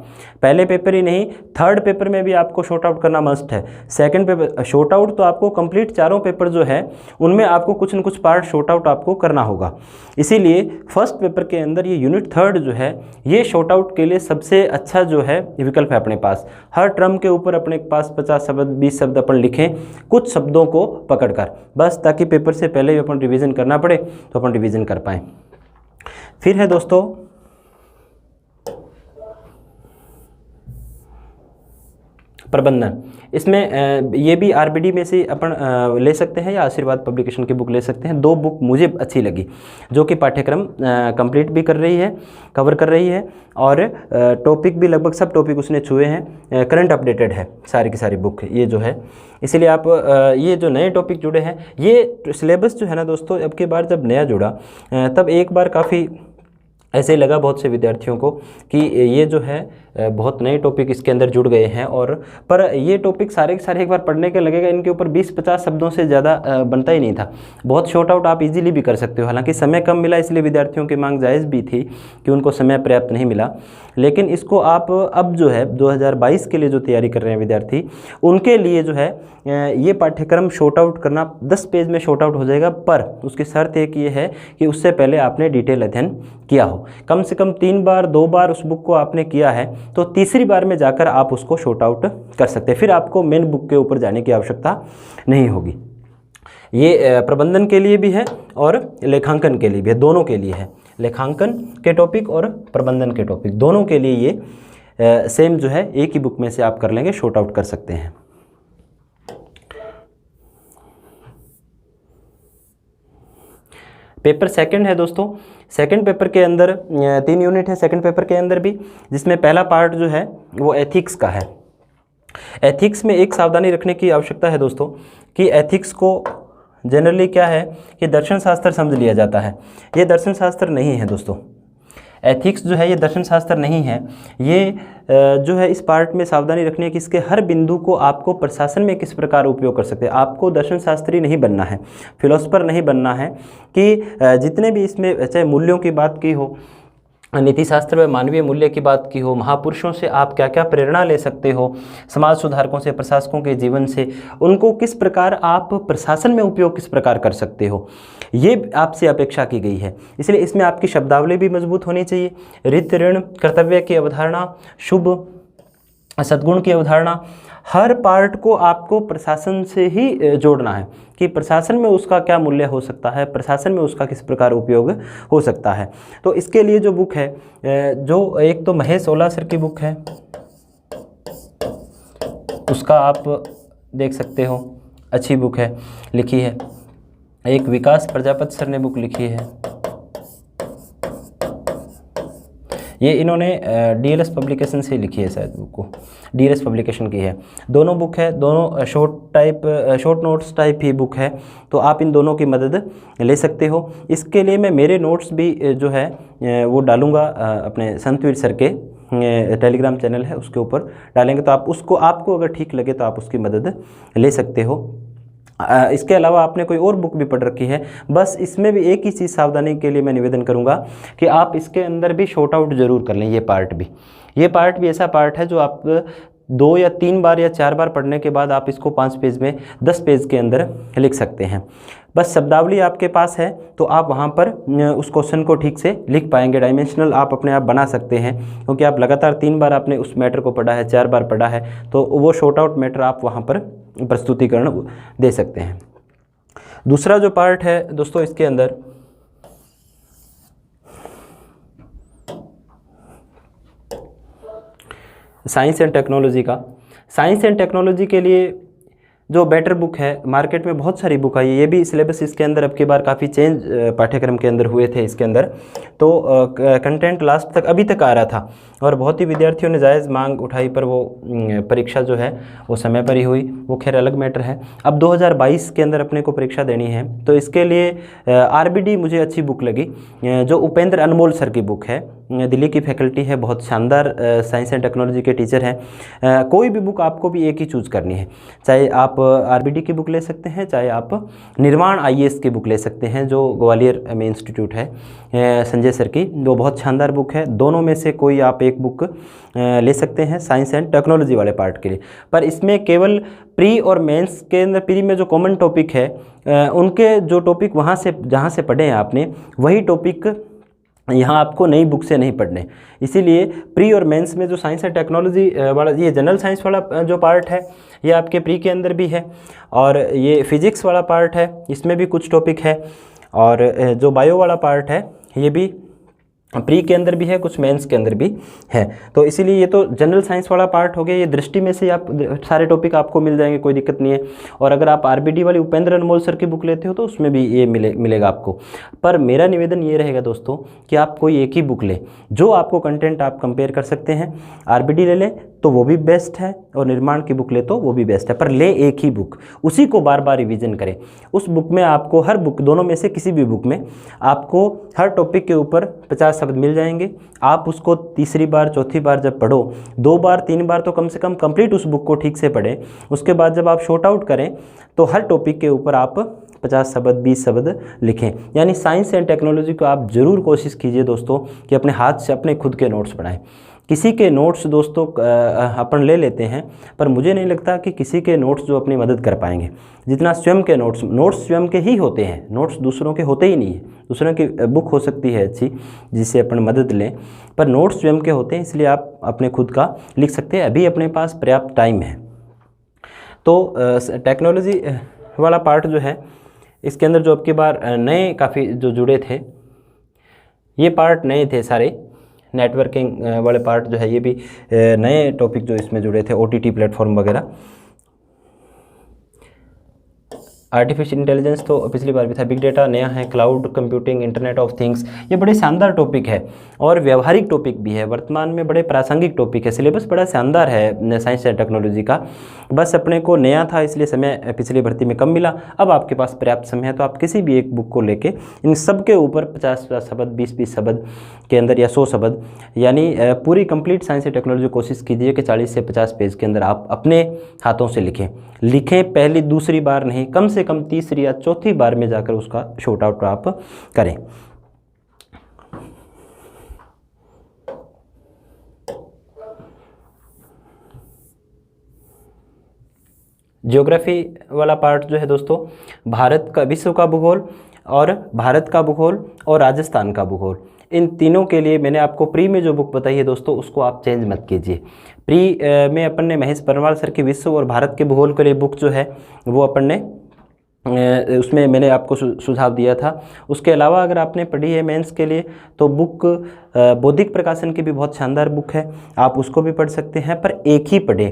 पहले पेपर ही नहीं, थर्ड पेपर में भी आपको शॉर्ट आउट करना मस्ट है। सेकंड पेपर शॉर्ट आउट तो आपको कंप्लीट चारों पेपर जो है उनमें आपको कुछ न कुछ पार्ट शॉर्ट आउट आपको करना होगा। इसीलिए फर्स्ट पेपर के अंदर ये यूनिट 3 जो है ये शॉर्ट आउट के लिए सबसे अच्छा जो है विकल्प है अपने पास। हर टर्म के ऊपर अपने पास 50 शब्द 20 शब्द अपन लिखें कुछ शब्दों को पकड़कर, बस ताकि पेपर से पहले ही अपन रिवीजन करना पड़े तो अपन रिवीजन कर पाएँ। फिर है दोस्तों प्रबंधन। इसमें ये भी आरबीडी में से अपन ले सकते हैं या आशीर्वाद पब्लिकेशन की बुक ले सकते हैं। 2 बुक मुझे अच्छी लगी जो कि पाठ्यक्रम कंप्लीट भी कर रही है, कवर कर रही है और टॉपिक भी लगभग सब टॉपिक उसने छुए हैं, करंट अपडेटेड है सारी की सारी बुक ये जो है। इसीलिए आप ये जो नए टॉपिक जुड़े हैं, ये सिलेबस जो है ना दोस्तों, अब की बार जब नया जुड़ा तब एक बार काफ़ी ऐसे ही लगा बहुत से विद्यार्थियों को कि ये जो है बहुत नए टॉपिक इसके अंदर जुड़ गए हैं। और पर ये टॉपिक सारे के सारे एक बार पढ़ने के लगेगा इनके ऊपर 20-50 शब्दों से ज़्यादा बनता ही नहीं था। बहुत शॉर्ट आउट आप इजीली भी कर सकते हो। हालांकि समय कम मिला इसलिए विद्यार्थियों की मांग जायज़ भी थी कि उनको समय पर्याप्त नहीं मिला, लेकिन इसको आप अब जो है 2022 के लिए जो तैयारी कर रहे हैं विद्यार्थी, उनके लिए जो है ये पाठ्यक्रम शॉर्ट आउट करना 10 पेज में शॉर्ट आउट हो जाएगा। पर उसकी शर्त एक ये है कि उससे पहले आपने डिटेल अध्ययन किया हो, कम से कम 3 बार 2 बार उस बुक को आपने किया है तो तीसरी बार में जाकर आप उसको शॉर्ट आउट कर सकते हैं। फिर आपको मेन बुक के ऊपर जाने की आवश्यकता नहीं होगी। ये प्रबंधन के लिए भी है और लेखांकन के लिए भी है, दोनों के लिए है। लेखांकन के टॉपिक और प्रबंधन के टॉपिक दोनों के लिए ये सेम जो है एक ही बुक में से आप कर लेंगे, शॉर्ट आउट कर सकते हैं। पेपर सेकंड है दोस्तों। सेकंड पेपर के अंदर 3 यूनिट है सेकंड पेपर के अंदर भी, जिसमें पहला पार्ट जो है वो एथिक्स का है। एथिक्स में एक सावधानी रखने की आवश्यकता है दोस्तों कि एथिक्स को जनरली क्या है कि दर्शन शास्त्र समझ लिया जाता है। ये दर्शन शास्त्र नहीं है दोस्तों। एथिक्स जो है ये दर्शन शास्त्र नहीं है। ये जो है इस पार्ट में सावधानी रखनी है कि इसके हर बिंदु को आपको प्रशासन में किस प्रकार उपयोग कर सकते हैं। आपको दर्शन शास्त्री नहीं बनना है, फिलोसफर नहीं बनना है कि जितने भी इसमें चाहे मूल्यों की बात की हो, नीति शास्त्र में मानवीय मूल्य की बात की हो, महापुरुषों से आप क्या क्या प्रेरणा ले सकते हो, समाज सुधारकों से, प्रशासकों के जीवन से, उनको किस प्रकार आप प्रशासन में उपयोग किस प्रकार कर सकते हो, ये आपसे अपेक्षा की गई है। इसलिए इसमें आपकी शब्दावली भी मजबूत होनी चाहिए। रित, ऋण, कर्तव्य की अवधारणा, शुभ, सद्गुण की अवधारणा, हर पार्ट को आपको प्रशासन से ही जोड़ना है कि प्रशासन में उसका क्या मूल्य हो सकता है, प्रशासन में उसका किस प्रकार उपयोग हो सकता है। तो इसके लिए जो बुक है, जो एक तो महेश ओला सर की बुक है, उसका आप देख सकते हो, अच्छी बुक है, लिखी है। एक विकास प्रजापति सर ने बुक लिखी है, ये इन्होंने डीएलएस पब्लिकेशन से लिखी है, शायद बुक को डीएलएस पब्लिकेशन की है। दोनों बुक है, दोनों शॉर्ट नोट्स टाइप ही बुक है, तो आप इन दोनों की मदद ले सकते हो। इसके लिए मैं मेरे नोट्स भी जो है वो डालूँगा अपने संतवीर सर के टेलीग्राम चैनल है उसके ऊपर डालेंगे, तो आप उसको आपको अगर ठीक लगे तो आप उसकी मदद ले सकते हो। इसके अलावा आपने कोई और बुक भी पढ़ रखी है, बस इसमें भी एक ही चीज़ सावधानी के लिए मैं निवेदन करूंगा कि आप इसके अंदर भी शॉर्ट आउट ज़रूर कर लें। ये पार्ट भी ऐसा पार्ट है जो आप 2 या 3 बार या 4 बार पढ़ने के बाद आप इसको 5 पेज में 10 पेज के अंदर लिख सकते हैं। बस शब्दावली आपके पास है तो आप वहाँ पर उस क्वेश्चन को ठीक से लिख पाएंगे। डायमेंशनल आप अपने आप बना सकते हैं, क्योंकि आप लगातार 3 बार आपने उस मैटर को पढ़ा है, 4 बार पढ़ा है, तो वो शॉर्ट आउट मैटर आप वहाँ पर प्रस्तुतिकरण दे सकते हैं। दूसरा जो पार्ट है दोस्तों इसके अंदर साइंस एंड टेक्नोलॉजी का। साइंस एंड टेक्नोलॉजी के लिए जो बेटर बुक है, मार्केट में बहुत सारी बुक आई है, ये भी सिलेबस इसके अंदर अब की बार काफ़ी चेंज पाठ्यक्रम के अंदर हुए थे इसके अंदर, तो कंटेंट लास्ट तक अभी तक आ रहा था और बहुत ही विद्यार्थियों ने जायज़ मांग उठाई, पर वो परीक्षा जो है वो समय पर ही हुई, वो खैर अलग मैटर है। अब 2022 के अंदर अपने को परीक्षा देनी है, तो इसके लिए RBD मुझे अच्छी बुक लगी, जो उपेंद्र अनमोल सर की बुक है, दिल्ली की फैकल्टी है, बहुत शानदार साइंस एंड टेक्नोलॉजी के टीचर हैं। कोई भी बुक आपको भी एक ही चूज़ करनी है, चाहे आप RBD की बुक ले सकते हैं, चाहे आप निर्माण IAS की बुक ले सकते हैं, जो ग्वालियर में इंस्टीट्यूट है संजय सर की, वो बहुत शानदार बुक है। दोनों में से कोई आप एक बुक ले सकते हैं साइंस एंड टेक्नोलॉजी वाले पार्ट के लिए, पर इसमें केवल प्री और मेंस के अंदर प्री में जो कॉमन टॉपिक है उनके जो टॉपिक वहाँ से जहाँ से पढ़े हैं आपने, वही टॉपिक यहाँ आपको नई बुक से नहीं पढ़ने। इसीलिए प्री और मेंस में जो साइंस एंड टेक्नोलॉजी वाला, ये जनरल साइंस वाला जो पार्ट है ये आपके प्री के अंदर भी है, और ये फिजिक्स वाला पार्ट है, इसमें भी कुछ टॉपिक है, और जो बायो वाला पार्ट है ये भी प्री के अंदर भी है, कुछ मेंस के अंदर भी है। तो इसीलिए ये तो जनरल साइंस वाला पार्ट हो गया, ये दृष्टि में से आप सारे टॉपिक आपको मिल जाएंगे, कोई दिक्कत नहीं है। और अगर आप RBD वाली उपेंद्र अनमोल सर की बुक लेते हो तो उसमें भी ये मिलेगा आपको। पर मेरा निवेदन ये रहेगा दोस्तों कि आप कोई एक ही बुक लें, जो आपको कंटेंट आप कंपेयर कर सकते हैं। RBD ले लें तो वो भी बेस्ट है, और निर्माण की बुक ले तो वो भी बेस्ट है, पर ले एक ही बुक, उसी को बार बार रिवीजन करें। उस बुक में आपको, हर बुक, दोनों में से किसी भी बुक में आपको हर टॉपिक के ऊपर 50 शब्द मिल जाएंगे। आप उसको तीसरी बार, चौथी बार जब पढ़ो, 2 बार 3 बार तो कम से कम कंप्लीट उस बुक को ठीक से पढ़ें। उसके बाद जब आप शॉर्ट आउट करें तो हर टॉपिक के ऊपर आप 50 शब्द 20 शब्द लिखें। यानी साइंस एंड टेक्नोलॉजी को आप ज़रूर कोशिश कीजिए दोस्तों कि अपने हाथ से अपने खुद के नोट्स बनाएं। किसी के नोट्स दोस्तों अपन ले लेते हैं, पर मुझे नहीं लगता कि किसी के नोट्स जो अपनी मदद कर पाएंगे जितना स्वयं के नोट्स स्वयं के ही होते हैं। नोट्स दूसरों के होते ही नहीं है। दूसरों की बुक हो सकती है अच्छी जिससे अपन मदद लें, पर नोट्स स्वयं के होते हैं, इसलिए आप अपने खुद का लिख सकते हैं। अभी अपने पास पर्याप्त टाइम है। तो टेक्नोलॉजी वाला पार्ट जो है इसके अंदर जो अब की बार नए काफ़ी जो जुड़े थे, ये पार्ट नए थे सारे। नेटवर्किंग वाले पार्ट जो है ये भी नए टॉपिक जो इसमें जुड़े थे, OTT प्लेटफॉर्म वगैरह। आर्टिफिशियल इंटेलिजेंस तो पिछली बार भी था। बिग डेटा नया है, cloud computing, internet of things, ये बड़े शानदार टॉपिक है और व्यवहारिक टॉपिक भी है, वर्तमान में बड़े प्रासंगिक टॉपिक है। सिलेबस बड़ा शानदार है साइंस एंड टेक्नोलॉजी का। बस अपने को नया था इसलिए समय पिछली भर्ती में कम मिला। अब आपके पास पर्याप्त समय है तो आप किसी भी एक बुक को लेके इन सब के ऊपर 50 शब्द, 20 शब्द के अंदर या 100 शब्द, यानी पूरी कंप्लीट साइंस एंड टेक्नोलॉजी कोशिश कीजिए कि 40 से 50 पेज के अंदर आप अपने हाथों से लिखें। पहली दूसरी बार नहीं, कम से कम तीसरी या चौथी बार में जाकर उसका शॉर्ट आउट आप करें। ज्योग्राफी वाला पार्ट जो है दोस्तों, भारत का, विश्व का भूगोल और भारत का भूगोल और राजस्थान का भूगोल, इन तीनों के लिए मैंने आपको प्री में जो बुक बताई है दोस्तों उसको आप चेंज मत कीजिए। प्री में अपन ने महेश परमार सर की विश्व और भारत के भूगोल के लिए बुक जो है वो अपन ने उसमें मैंने आपको सुझाव दिया था। उसके अलावा अगर आपने पढ़ी है मेंस के लिए तो बुक बौद्धिक प्रकाशन की भी बहुत शानदार बुक है, आप उसको भी पढ़ सकते हैं, पर एक ही पढ़ें।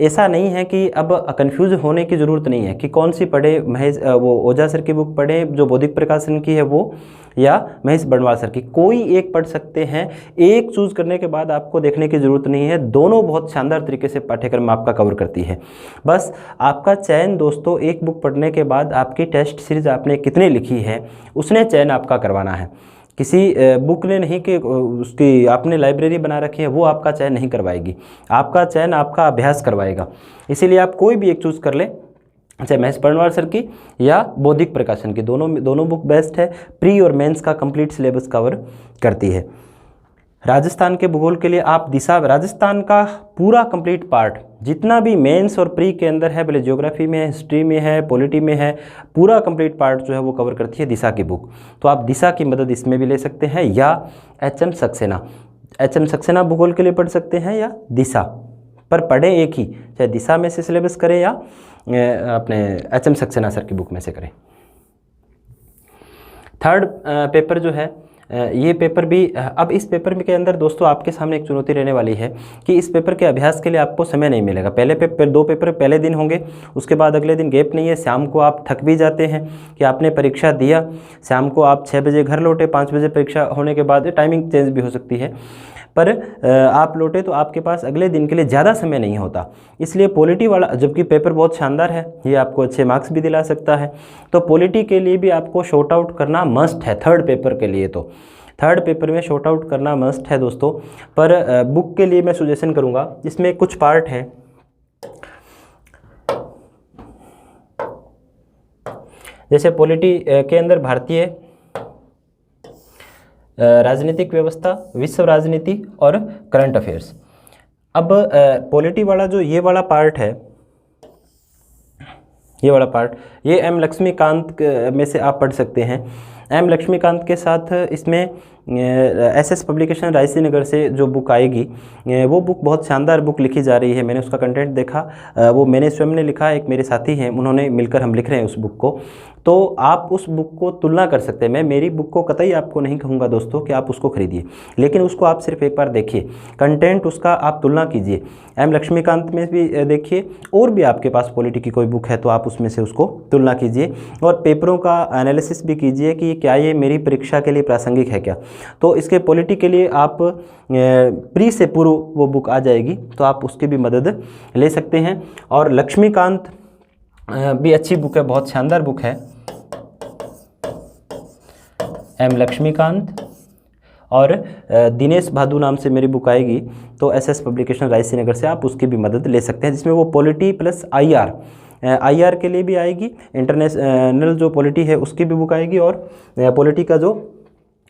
ऐसा नहीं है कि अब कंफ्यूज होने की ज़रूरत नहीं है कि कौन सी पढ़े, महेश वो ओझा सर की बुक पढ़े जो बौद्धिक प्रकाशन की है वो, या महेश बर्णवाल सर की, कोई एक पढ़ सकते हैं। एक चूज़ करने के बाद आपको देखने की ज़रूरत नहीं है, दोनों बहुत शानदार तरीके से पाठ्यक्रम आपका कवर करती है। बस आपका चयन दोस्तों एक बुक पढ़ने के बाद आपकी टेस्ट सीरीज आपने कितनी लिखी है उसने चयन आपका करवाना है। किसी बुक ने नहीं कि उसकी आपने लाइब्रेरी बना रखी है वो आपका चयन नहीं करवाएगी, आपका चयन आपका अभ्यास करवाएगा। इसीलिए आप कोई भी एक चूज़ कर लें, चाहे महेश परमार सर की या बौद्धिक प्रकाशन की, दोनों बुक बेस्ट है। प्री और मेंस का कंप्लीट सिलेबस कवर करती है। राजस्थान के भूगोल के लिए आप दिशा, राजस्थान का पूरा कंप्लीट पार्ट जितना भी मेंस और प्री के अंदर है, भले ज्योग्राफी में है, हिस्ट्री में है, पॉलिटी में है, पूरा कंप्लीट पार्ट जो है वो कवर करती है दिशा की बुक। तो आप दिशा की मदद इसमें भी ले सकते हैं, या HM सक्सेना भूगोल के लिए पढ़ सकते हैं, या दिशा, पर पढ़े एक ही, चाहे दिशा में से सिलेबस करें या अपने HM सक्सेना सर की बुक में से करें। थर्ड पेपर जो है ये पेपर भी अब इस पेपर में के अंदर दोस्तों आपके सामने एक चुनौती रहने वाली है कि इस पेपर के अभ्यास के लिए आपको समय नहीं मिलेगा। पहले पेपर 2 पेपर पहले दिन होंगे, उसके बाद अगले दिन गैप नहीं है। शाम को आप थक भी जाते हैं कि आपने परीक्षा दिया, शाम को आप 6 बजे घर लौटे, 5 बजे परीक्षा होने के बाद टाइमिंग चेंज भी हो सकती है, पर आप लौटे तो आपके पास अगले दिन के लिए ज़्यादा समय नहीं होता। इसलिए पॉलिटी वाला, जबकि पेपर बहुत शानदार है, ये आपको अच्छे मार्क्स भी दिला सकता है, तो पॉलिटी के लिए भी आपको शॉर्ट आउट करना मस्ट है। थर्ड पेपर के लिए तो थर्ड पेपर में शॉर्ट आउट करना मस्ट है दोस्तों। पर बुक के लिए मैं सजेशन करूँगा, इसमें कुछ पार्ट हैं जैसे पॉलिटी के अंदर भारतीय राजनीतिक व्यवस्था, विश्व राजनीति और करंट अफेयर्स। अब पॉलिटी वाला जो ये वाला पार्ट है, ये वाला पार्ट, ये एम लक्ष्मीकांत में से आप पढ़ सकते हैं। एम लक्ष्मीकांत के साथ इसमें एसएस पब्लिकेशन रायसीनगर से जो बुक आएगी, वो बुक बहुत शानदार बुक लिखी जा रही है। मैंने उसका कंटेंट देखा, वो मैंने स्वयं ने लिखा, एक मेरे साथी हैं उन्होंने मिलकर हम लिख रहे हैं उस बुक को। तो आप उस बुक को तुलना कर सकते हैं। मैं मेरी बुक को कतई आपको नहीं कहूँगा दोस्तों कि आप उसको खरीदिए, लेकिन उसको आप सिर्फ एक बार देखिए, कंटेंट उसका आप तुलना कीजिए। एम लक्ष्मीकांत में भी देखिए, और भी आपके पास पॉलिटी की कोई बुक है तो आप उसमें से उसको तुलना कीजिए और पेपरों का एनालिसिस भी कीजिए कि क्या ये मेरी परीक्षा के लिए प्रासंगिक है क्या। तो इसके पॉलिटी के लिए आप प्री से पूर्व वो बुक आ जाएगी, तो आप उसकी भी मदद ले सकते हैं। और लक्ष्मीकांत भी अच्छी बुक है, बहुत शानदार बुक है, एम लक्ष्मीकांत। और दिनेश भादु नाम से मेरी बुक आएगी, तो एसएस पब्लिकेशन रायसीनगर से आप उसकी भी मदद ले सकते हैं, जिसमें वो पॉलिटी प्लस आईआर के लिए भी आएगी, इंटरनेशनल जो पॉलिटी है उसकी भी बुक आएगी, और पॉलिटी का जो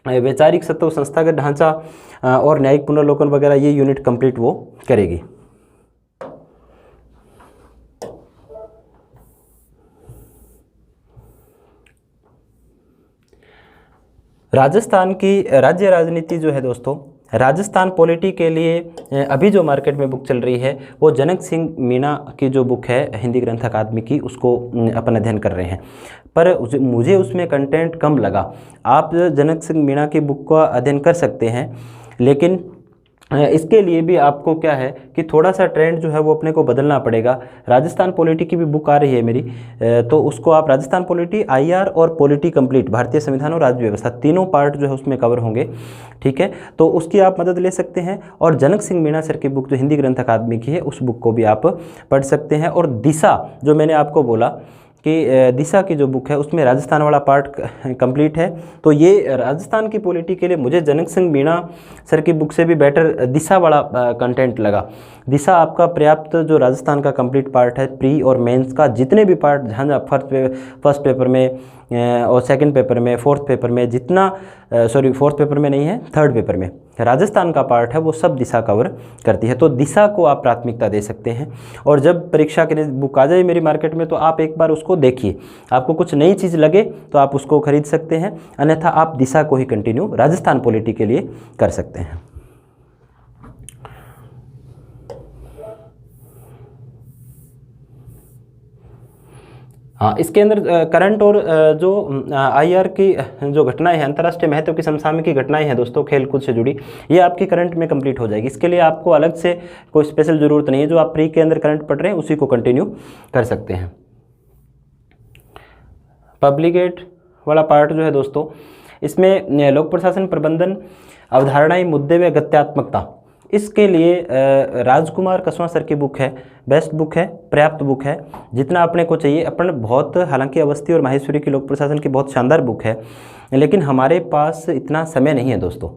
वैचारिक सत्व, संस्थागत ढांचा और न्यायिक पुनर्लोकन वगैरह, ये यूनिट कंप्लीट वो करेगी। राजस्थान की राज्य राजनीति जो है दोस्तों, राजस्थान पॉलिटी के लिए अभी जो मार्केट में बुक चल रही है वो जनक सिंह मीणा की जो बुक है हिंदी ग्रंथ अकादमी की, उसको अपन अध्ययन कर रहे हैं। पर मुझे उसमें कंटेंट कम लगा। आप जनक सिंह मीणा की बुक का अध्ययन कर सकते हैं, लेकिन इसके लिए भी आपको क्या है कि थोड़ा सा ट्रेंड जो है वो अपने को बदलना पड़ेगा। राजस्थान पॉलिटी की भी बुक आ रही है मेरी, तो उसको आप राजस्थान पॉलिटी, आईआर और पॉलिटी कंप्लीट, भारतीय संविधान और राज्य व्यवस्था, तीनों पार्ट जो है उसमें कवर होंगे, ठीक है। तो उसकी आप मदद ले सकते हैं। और जनक सिंह मीणा सर की बुक जो हिंदी ग्रंथ अकादमी की है, उस बुक को भी आप पढ़ सकते हैं। और दिशा जो मैंने आपको बोला कि दिशा की जो बुक है उसमें राजस्थान वाला पार्ट कंप्लीट है, तो ये राजस्थान की पॉलिटी के लिए मुझे जनक सिंह मीणा सर की बुक से भी बेटर दिशा वाला कंटेंट लगा। दिशा आपका पर्याप्त जो राजस्थान का कंप्लीट पार्ट है, प्री और मेंस का जितने भी पार्ट, जहाँ जहाँ फर्स्ट पेपर में और सेकंड पेपर में, फोर्थ पेपर में, जितना फोर्थ पेपर में नहीं है, थर्ड पेपर में राजस्थान का पार्ट है, वो सब दिशा कवर करती है। तो दिशा को आप प्राथमिकता दे सकते हैं। और जब परीक्षा के लिए बुक आ जाए मेरी मार्केट में, तो आप एक बार उसको देखिए, आपको कुछ नई चीज़ लगे तो आप उसको खरीद सकते हैं, अन्यथा आप दिशा को ही कंटिन्यू राजस्थान पॉलिटी के लिए कर सकते हैं। हाँ, इसके अंदर करंट और जो आईआर की जो घटनाएं हैं, अंतर्राष्ट्रीय महत्व की समसामयिक घटनाएं हैं दोस्तों, खेलकूद से जुड़ी, ये आपकी करंट में कंप्लीट हो जाएगी। इसके लिए आपको अलग से कोई स्पेशल ज़रूरत नहीं है, जो आप प्री के अंदर करंट पढ़ रहे हैं उसी को कंटिन्यू कर सकते हैं। पब्लिकेट वाला पार्ट जो है दोस्तों, इसमें लोक प्रशासन प्रबंधन, अवधारणाएं, मुद्दे व गत्यात्मकता, इसके लिए राजकुमार कसवा सर की बुक है, बेस्ट बुक है, पर्याप्त बुक है, जितना अपने को चाहिए। अपन बहुत, हालांकि अवस्थी और माहेश्वरी की लोक प्रशासन की बहुत शानदार बुक है, लेकिन हमारे पास इतना समय नहीं है दोस्तों,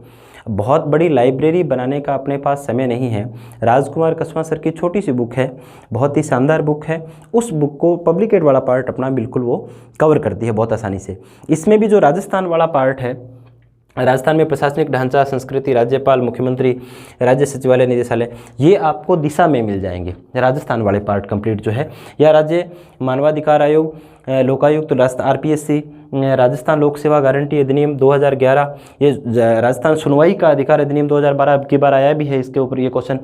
बहुत बड़ी लाइब्रेरी बनाने का अपने पास समय नहीं है। राजकुमार कसवा सर की छोटी सी बुक है, बहुत ही शानदार बुक है, उस बुक को पब्लिकेट वाला पार्ट अपना बिल्कुल वो कवर करती है बहुत आसानी से। इसमें भी जो राजस्थान वाला पार्ट है, राजस्थान में प्रशासनिक ढांचा, संस्कृति, राज्यपाल, मुख्यमंत्री, राज्य सचिवालय, निदेशालय, ये आपको दिशा में मिल जाएंगे राजस्थान वाले पार्ट कंप्लीट जो है। या राज्य मानवाधिकार आयोग, लोकायुक्त, आरपीएससी, राजस्थान लोक सेवा गारंटी अधिनियम 2011, ये राजस्थान सुनवाई का अधिकार अधिनियम 2012 अब की बार आया भी है इसके ऊपर ये क्वेश्चन,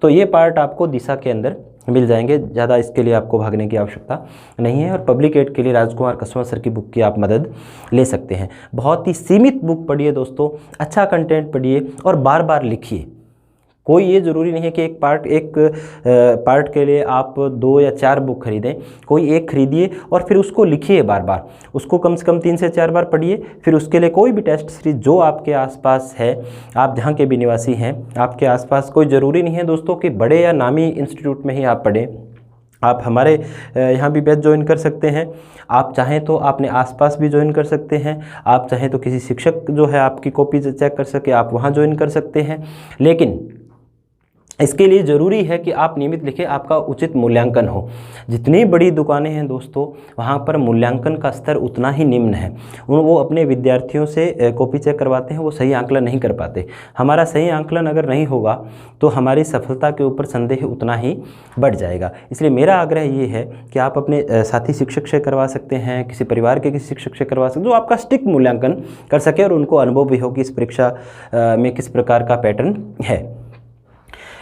तो ये पार्ट आपको दिशा के अंदर मिल जाएंगे, ज़्यादा इसके लिए आपको भागने की आवश्यकता नहीं है। और पब्लिक एड के लिए राजकुमार कसवा सर की बुक की आप मदद ले सकते हैं। बहुत ही सीमित बुक पढ़िए दोस्तों, अच्छा कंटेंट पढ़िए और बार बार लिखिए। कोई ये ज़रूरी नहीं है कि एक पार्ट के लिए आप 2 या 4 बुक खरीदें, कोई एक खरीदिए और फिर उसको लिखिए बार बार, उसको कम से कम 3 से 4 बार पढ़िए। फिर उसके लिए कोई भी टेस्ट सीरीज जो आपके आसपास है, आप जहाँ के भी निवासी हैं, आपके आसपास कोई ज़रूरी नहीं है दोस्तों कि बड़े या नामी इंस्टीट्यूट में ही आप पढ़ें। आप हमारे यहाँ भी बैच ज्वाइन कर सकते हैं, आप चाहें तो अपने आसपास भी ज्वाइन कर सकते हैं, आप चाहें तो किसी शिक्षक जो है आपकी कॉपी चेक कर सके आप वहाँ ज्वाइन कर सकते हैं। लेकिन इसके लिए ज़रूरी है कि आप नियमित लिखें, आपका उचित मूल्यांकन हो। जितनी बड़ी दुकानें हैं दोस्तों, वहाँ पर मूल्यांकन का स्तर उतना ही निम्न है। वो अपने विद्यार्थियों से कॉपी चेक करवाते हैं, वो सही आंकलन नहीं कर पाते। हमारा सही आंकलन अगर नहीं होगा तो हमारी सफलता के ऊपर संदेह उतना ही बढ़ जाएगा। इसलिए मेरा आग्रह ये है कि आप अपने साथी शिक्षक से करवा सकते हैं, किसी परिवार के किसी शिक्षक से करवा सकते हैं जो आपका सटीक मूल्यांकन कर सके और उनको अनुभव भी हो कि इस परीक्षा में किस प्रकार का पैटर्न है।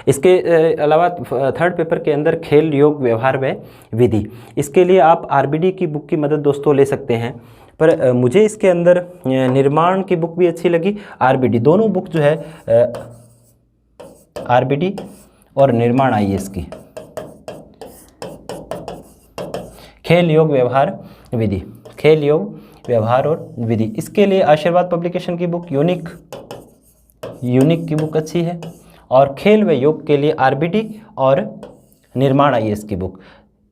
इसके अलावा थर्ड पेपर के अंदर खेल, योग, व्यवहार व विधि, इसके लिए आप आरबीडी की बुक की मदद दोस्तों ले सकते हैं। पर मुझे इसके अंदर निर्माण की बुक भी अच्छी लगी, आरबीडी, दोनों बुक जो है आरबीडी और निर्माण आईएएस की, खेल, योग, व्यवहार, विधि, खेल, योग, व्यवहार और विधि। इसके लिए आशीर्वाद पब्लिकेशन की बुक यूनिक की बुक अच्छी है। और खेल व योग के लिए आरबीडी और निर्माण आईएएस की बुक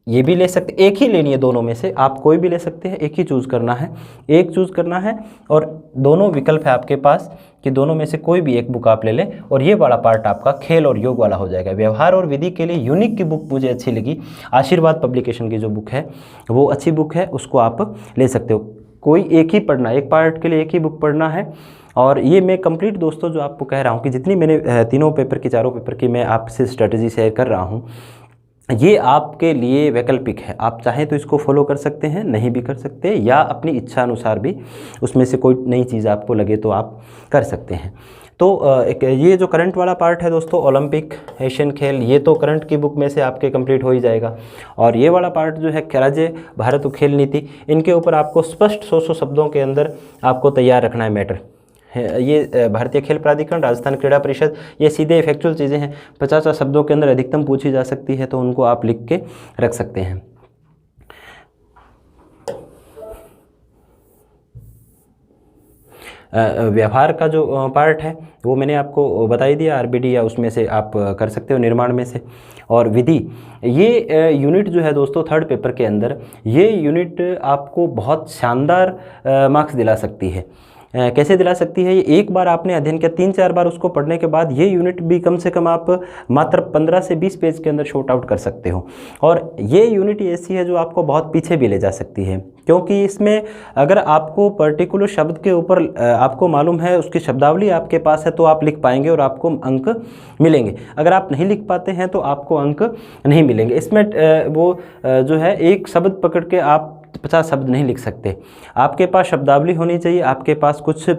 ये भी ले सकते, एक ही लेनी है दोनों में से, आप कोई भी ले सकते हैं, एक ही चूज़ करना है, एक चूज़ करना है और दोनों विकल्प है आपके पास कि दोनों में से कोई भी एक बुक आप ले लें और ये वाला पार्ट आपका खेल और योग वाला हो जाएगा। व्यवहार और विधि के लिए यूनिक की बुक मुझे अच्छी लगी, आशीर्वाद पब्लिकेशन की जो बुक है वो अच्छी बुक है, उसको आप ले सकते हो। कोई एक ही पढ़ना, एक पार्ट के लिए एक ही बुक पढ़ना है। और ये मैं कंप्लीट दोस्तों जो आपको कह रहा हूँ कि जितनी मैंने तीनों पेपर की, चारों पेपर की मैं आपसे स्ट्रेटजी शेयर कर रहा हूँ, ये आपके लिए वैकल्पिक है। आप चाहें तो इसको फॉलो कर सकते हैं, नहीं भी कर सकते, या अपनी इच्छा अनुसार भी उसमें से कोई नई चीज़ आपको लगे तो आप कर सकते हैं। तो ये जो करंट वाला पार्ट है दोस्तों, ओलंपिक, एशियन खेल, ये तो करंट की बुक में से आपके कंप्लीट हो ही जाएगा। और ये वाला पार्ट जो है राज्य, भारत और खेल नीति, इनके ऊपर आपको स्पष्ट 100 शब्दों के अंदर आपको तैयार रखना है मैटर। ये भारतीय खेल प्राधिकरण, राजस्थान क्रीड़ा परिषद, ये सीधे फैक्चुअल चीज़ें हैं, 50 शब्दों के अंदर अधिकतम पूछी जा सकती है, तो उनको आप लिख के रख सकते हैं। व्यवहार का जो पार्ट है वो मैंने आपको बता ही दिया, आरबीडी या उसमें से आप कर सकते हो, निर्माण में से। और विधि, ये यूनिट जो है दोस्तों थर्ड पेपर के अंदर, ये यूनिट आपको बहुत शानदार मार्क्स दिला सकती है। कैसे दिला सकती है? ये एक बार आपने अध्ययन किया, 3-4 बार उसको पढ़ने के बाद ये यूनिट भी कम से कम आप मात्र 15 से 20 पेज के अंदर शॉर्ट आउट कर सकते हो। और ये यूनिट ऐसी है जो आपको बहुत पीछे भी ले जा सकती है, क्योंकि इसमें अगर आपको पर्टिकुलर शब्द के ऊपर आपको मालूम है, उसकी शब्दावली आपके पास है, तो आप लिख पाएंगे और आपको अंक मिलेंगे। अगर आप नहीं लिख पाते हैं तो आपको अंक नहीं मिलेंगे। इसमें वो जो है एक शब्द पकड़ के आप 50 शब्द नहीं लिख सकते। आपके पास शब्दावली होनी चाहिए, आपके पास कुछ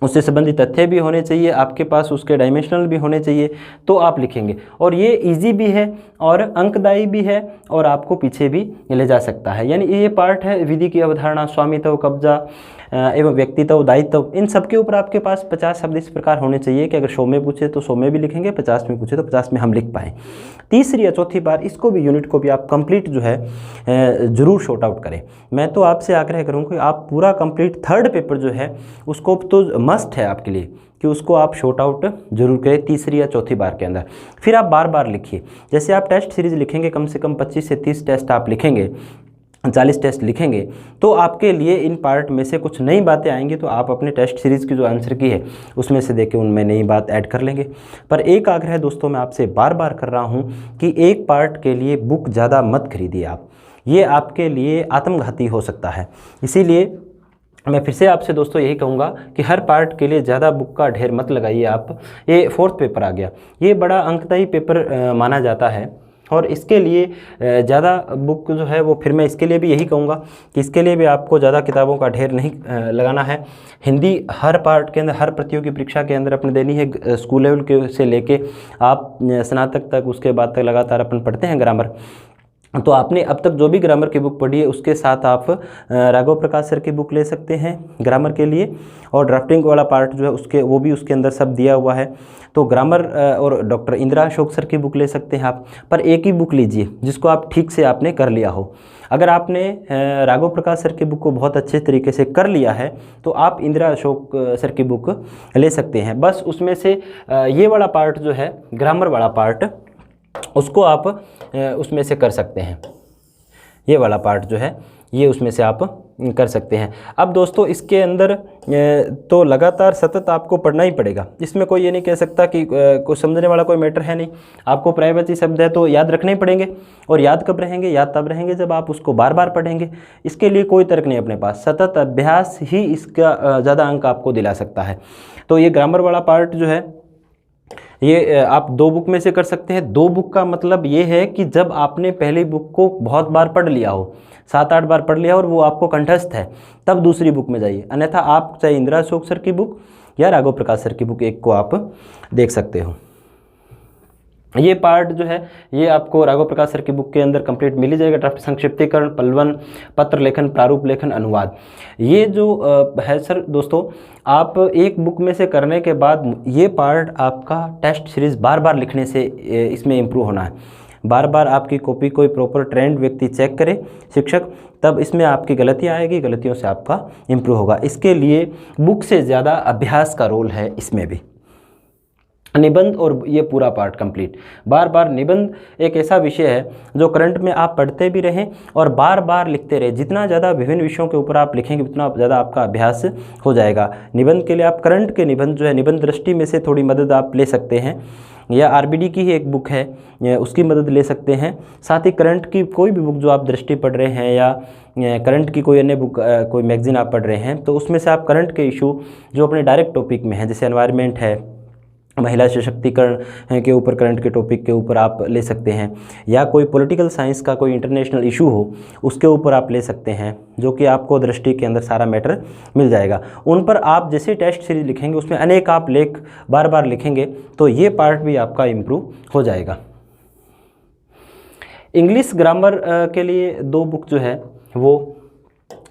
उससे संबंधित तथ्य भी होने चाहिए, आपके पास उसके डायमेंशनल भी होने चाहिए, तो आप लिखेंगे। और ये इजी भी है और अंकदायी भी है और आपको पीछे भी ले जा सकता है। यानी ये पार्ट है विधि की अवधारणा, स्वामित्व, कब्जा एवं व्यक्तित्व, दायित्व, इन सब के ऊपर आपके पास 50 शब्द इस प्रकार होने चाहिए कि अगर 100 में पूछे तो 100 में भी लिखेंगे, 50 में पूछे तो 50 में हम लिख पाएँ। तीसरी या चौथी बार इसको भी, यूनिट को भी आप कंप्लीट जो है ज़रूर शॉर्ट आउट करें। मैं तो आपसे आग्रह करूँगा कि आप पूरा कंप्लीट थर्ड पेपर जो है उसको तो मस्ट है आपके लिए कि उसको आप शॉर्ट आउट जरूर करें तीसरी या चौथी बार के अंदर। फिर आप बार बार लिखिए। जैसे आप टेस्ट सीरीज़ लिखेंगे, कम से कम 25 से 30 टेस्ट आप लिखेंगे, 40 टेस्ट लिखेंगे, तो आपके लिए इन पार्ट में से कुछ नई बातें आएंगी, तो आप अपने टेस्ट सीरीज़ की जो आंसर की है उसमें से देख के उनमें नई बात ऐड कर लेंगे। पर एक आग्रह दोस्तों मैं आपसे बार बार कर रहा हूँ कि एक पार्ट के लिए बुक ज़्यादा मत खरीदिए आप, ये आपके लिए आत्मघाती हो सकता है। इसीलिए मैं फिर से आपसे दोस्तों यही कहूँगा कि हर पार्ट के लिए ज़्यादा बुक का ढेर मत लगाइए आप। ये फोर्थ पेपर आ गया, ये बड़ा अंकदायी पेपर माना जाता है और इसके लिए ज़्यादा बुक जो है वो फिर मैं इसके लिए भी यही कहूँगा कि इसके लिए भी आपको ज़्यादा किताबों का ढेर नहीं लगाना है। हिंदी हर पार्ट के अंदर, हर प्रतियोगी परीक्षा के अंदर अपने देनी है। स्कूल लेवल के से लेके आप स्नातक तक, उसके बाद तक लगातार अपन पढ़ते हैं ग्रामर। तो आपने अब तक जो भी ग्रामर की बुक पढ़ी है उसके साथ आप राघव प्रकाश सर की बुक ले सकते हैं ग्रामर के लिए, और ड्राफ्टिंग वाला पार्ट जो है उसके वो भी उसके अंदर सब दिया हुआ है। तो ग्रामर और डॉक्टर इंदिरा अशोक सर की बुक ले सकते हैं आप, पर एक ही बुक लीजिए जिसको आप ठीक से आपने कर लिया हो। अगर आपने राघव प्रकाश सर की बुक को बहुत अच्छे तरीके से कर लिया है तो आप इंदिरा अशोक सर की बुक ले सकते हैं। बस उसमें से ये वाला पार्ट जो है, ग्रामर वाला पार्ट, उसको आप उसमें से कर सकते हैं। ये वाला पार्ट जो है ये उसमें से आप कर सकते हैं। अब दोस्तों इसके अंदर तो लगातार सतत आपको पढ़ना ही पड़ेगा। इसमें कोई ये नहीं कह सकता कि कुछ समझने वाला कोई मैटर है नहीं। आपको प्राइवेसी शब्द है तो याद रखने ही पड़ेंगे, और याद कब रहेंगे? याद तब रहेंगे जब आप उसको बार बार पढ़ेंगे। इसके लिए कोई तर्क नहीं अपने पास, सतत अभ्यास ही इसका ज़्यादा अंक आपको दिला सकता है। तो ये ग्रामर वाला पार्ट जो है ये आप 2 बुक में से कर सकते हैं। 2 बुक का मतलब ये है कि जब आपने पहली बुक को बहुत बार पढ़ लिया हो, 7-8 बार पढ़ लिया और वो आपको कंठस्थ है, तब दूसरी बुक में जाइए। अन्यथा आप चाहे इंदिरा अशोक सर की बुक या राघव प्रकाश सर की बुक एक को आप देख सकते हो। ये पार्ट जो है ये आपको राघव प्रकाश सर की बुक के अंदर कंप्लीट मिल ही जाएगा। ड्राफ्ट संक्षिप्तीकरण, पलवन, पत्र लेखन, प्रारूप लेखन, अनुवाद, ये जो है सर दोस्तों, आप एक बुक में से करने के बाद ये पार्ट आपका टेस्ट सीरीज़ बार बार लिखने से इसमें इम्प्रूव होना है। बार बार आपकी कॉपी कोई प्रॉपर ट्रेंड व्यक्ति चेक करे, शिक्षक, तब इसमें आपकी गलतियाँ आएगी, गलतियों से आपका इम्प्रूव होगा। इसके लिए बुक से ज़्यादा अभ्यास का रोल है इसमें भी। निबंध और ये पूरा पार्ट कंप्लीट, बार बार निबंध एक ऐसा विषय है जो करंट में आप पढ़ते भी रहें और बार बार लिखते रहे। जितना ज़्यादा विभिन्न विषयों के ऊपर आप लिखेंगे उतना ज़्यादा आपका अभ्यास हो जाएगा। निबंध के लिए आप करंट के निबंध जो है, निबंध दृष्टि में से थोड़ी मदद आप ले सकते हैं, या आरबीडी की ही एक बुक है उसकी मदद ले सकते हैं। साथ ही करंट की कोई भी बुक जो आप दृष्टि पढ़ रहे हैं, या करंट की कोई अन्य बुक, कोई मैगजीन आप पढ़ रहे हैं, तो उसमें से आप करंट के इशू जो अपने डायरेक्ट टॉपिक में हैं, जैसे एनवायरनमेंट है, महिला सशक्तिकरण के ऊपर, करंट के टॉपिक के ऊपर आप ले सकते हैं, या कोई पॉलिटिकल साइंस का कोई इंटरनेशनल इशू हो उसके ऊपर आप ले सकते हैं, जो कि आपको दृष्टि के अंदर सारा मैटर मिल जाएगा। उन पर आप जैसे टेस्ट सीरीज लिखेंगे उसमें अनेक आप लेख बार बार लिखेंगे तो ये पार्ट भी आपका इम्प्रूव हो जाएगा। इंग्लिश ग्रामर के लिए 2 बुक जो है वो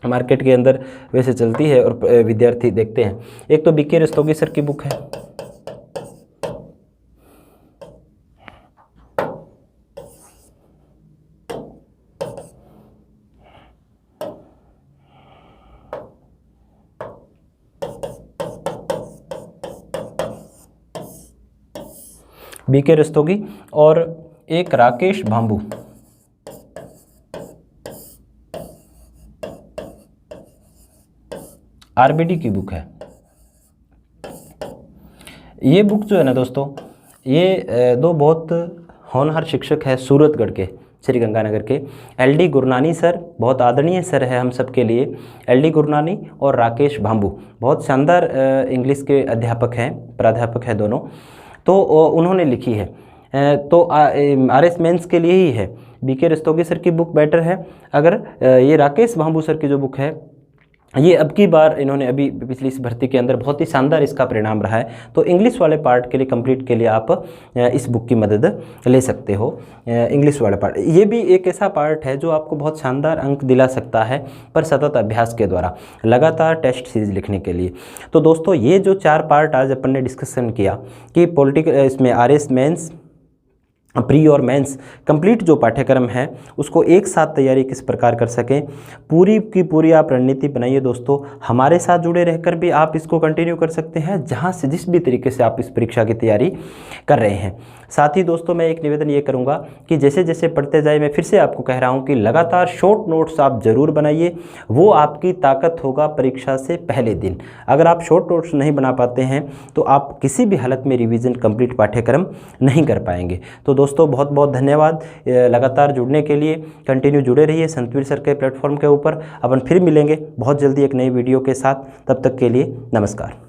मार्केट के अंदर वैसे चलती है और विद्यार्थी देखते हैं। एक तो बीके रस्तोगी सर की बुक है, बीके रस्तोगी, और एक राकेश भांबू, आरबीडी की बुक है। ये बुक जो है ना दोस्तों, ये 2 बहुत होनहार शिक्षक है सूरतगढ़ के, श्री गंगानगर के, एलडी गुरनानी सर, बहुत आदरणीय सर है हम सब के लिए, एलडी गुरनानी और राकेश भांबू, बहुत शानदार इंग्लिश के अध्यापक हैं, प्राध्यापक हैं दोनों। तो उन्होंने लिखी है, तो आरएस मेंस के लिए ही है। बीके रस्तोगी सर की बुक बेटर है। अगर ये राकेश भांबू सर की जो बुक है, ये अब की बार इन्होंने अभी पिछली इस भर्ती के अंदर बहुत ही शानदार इसका परिणाम रहा है। तो इंग्लिश वाले पार्ट के लिए, कंप्लीट के लिए आप इस बुक की मदद ले सकते हो। इंग्लिश वाला पार्ट ये भी एक ऐसा पार्ट है जो आपको बहुत शानदार अंक दिला सकता है, पर सतत अभ्यास के द्वारा, लगातार टेस्ट सीरीज लिखने के लिए। तो दोस्तों ये जो 4 पार्ट आज अपन ने डिस्कशन किया कि पॉलिटिकल, इसमें आरएस मेंस, प्री और मेंस कंप्लीट जो पाठ्यक्रम है उसको एक साथ तैयारी किस प्रकार कर सकें, पूरी की पूरी आप रणनीति बनाइए दोस्तों। हमारे साथ जुड़े रहकर भी आप इसको कंटिन्यू कर सकते हैं, जहां से जिस भी तरीके से आप इस परीक्षा की तैयारी कर रहे हैं। साथ ही दोस्तों मैं एक निवेदन ये करूंगा कि जैसे जैसे पढ़ते जाए, मैं फिर से आपको कह रहा हूं कि लगातार शॉर्ट नोट्स आप ज़रूर बनाइए, वो आपकी ताकत होगा परीक्षा से पहले दिन। अगर आप शॉर्ट नोट्स नहीं बना पाते हैं तो आप किसी भी हालत में रिवीजन कंप्लीट पाठ्यक्रम नहीं कर पाएंगे। तो दोस्तों बहुत बहुत धन्यवाद लगातार जुड़ने के लिए। कंटिन्यू जुड़े रहिए संतवीर सर के प्लेटफॉर्म के ऊपर। अपन फिर मिलेंगे बहुत जल्दी एक नई वीडियो के साथ। तब तक के लिए नमस्कार।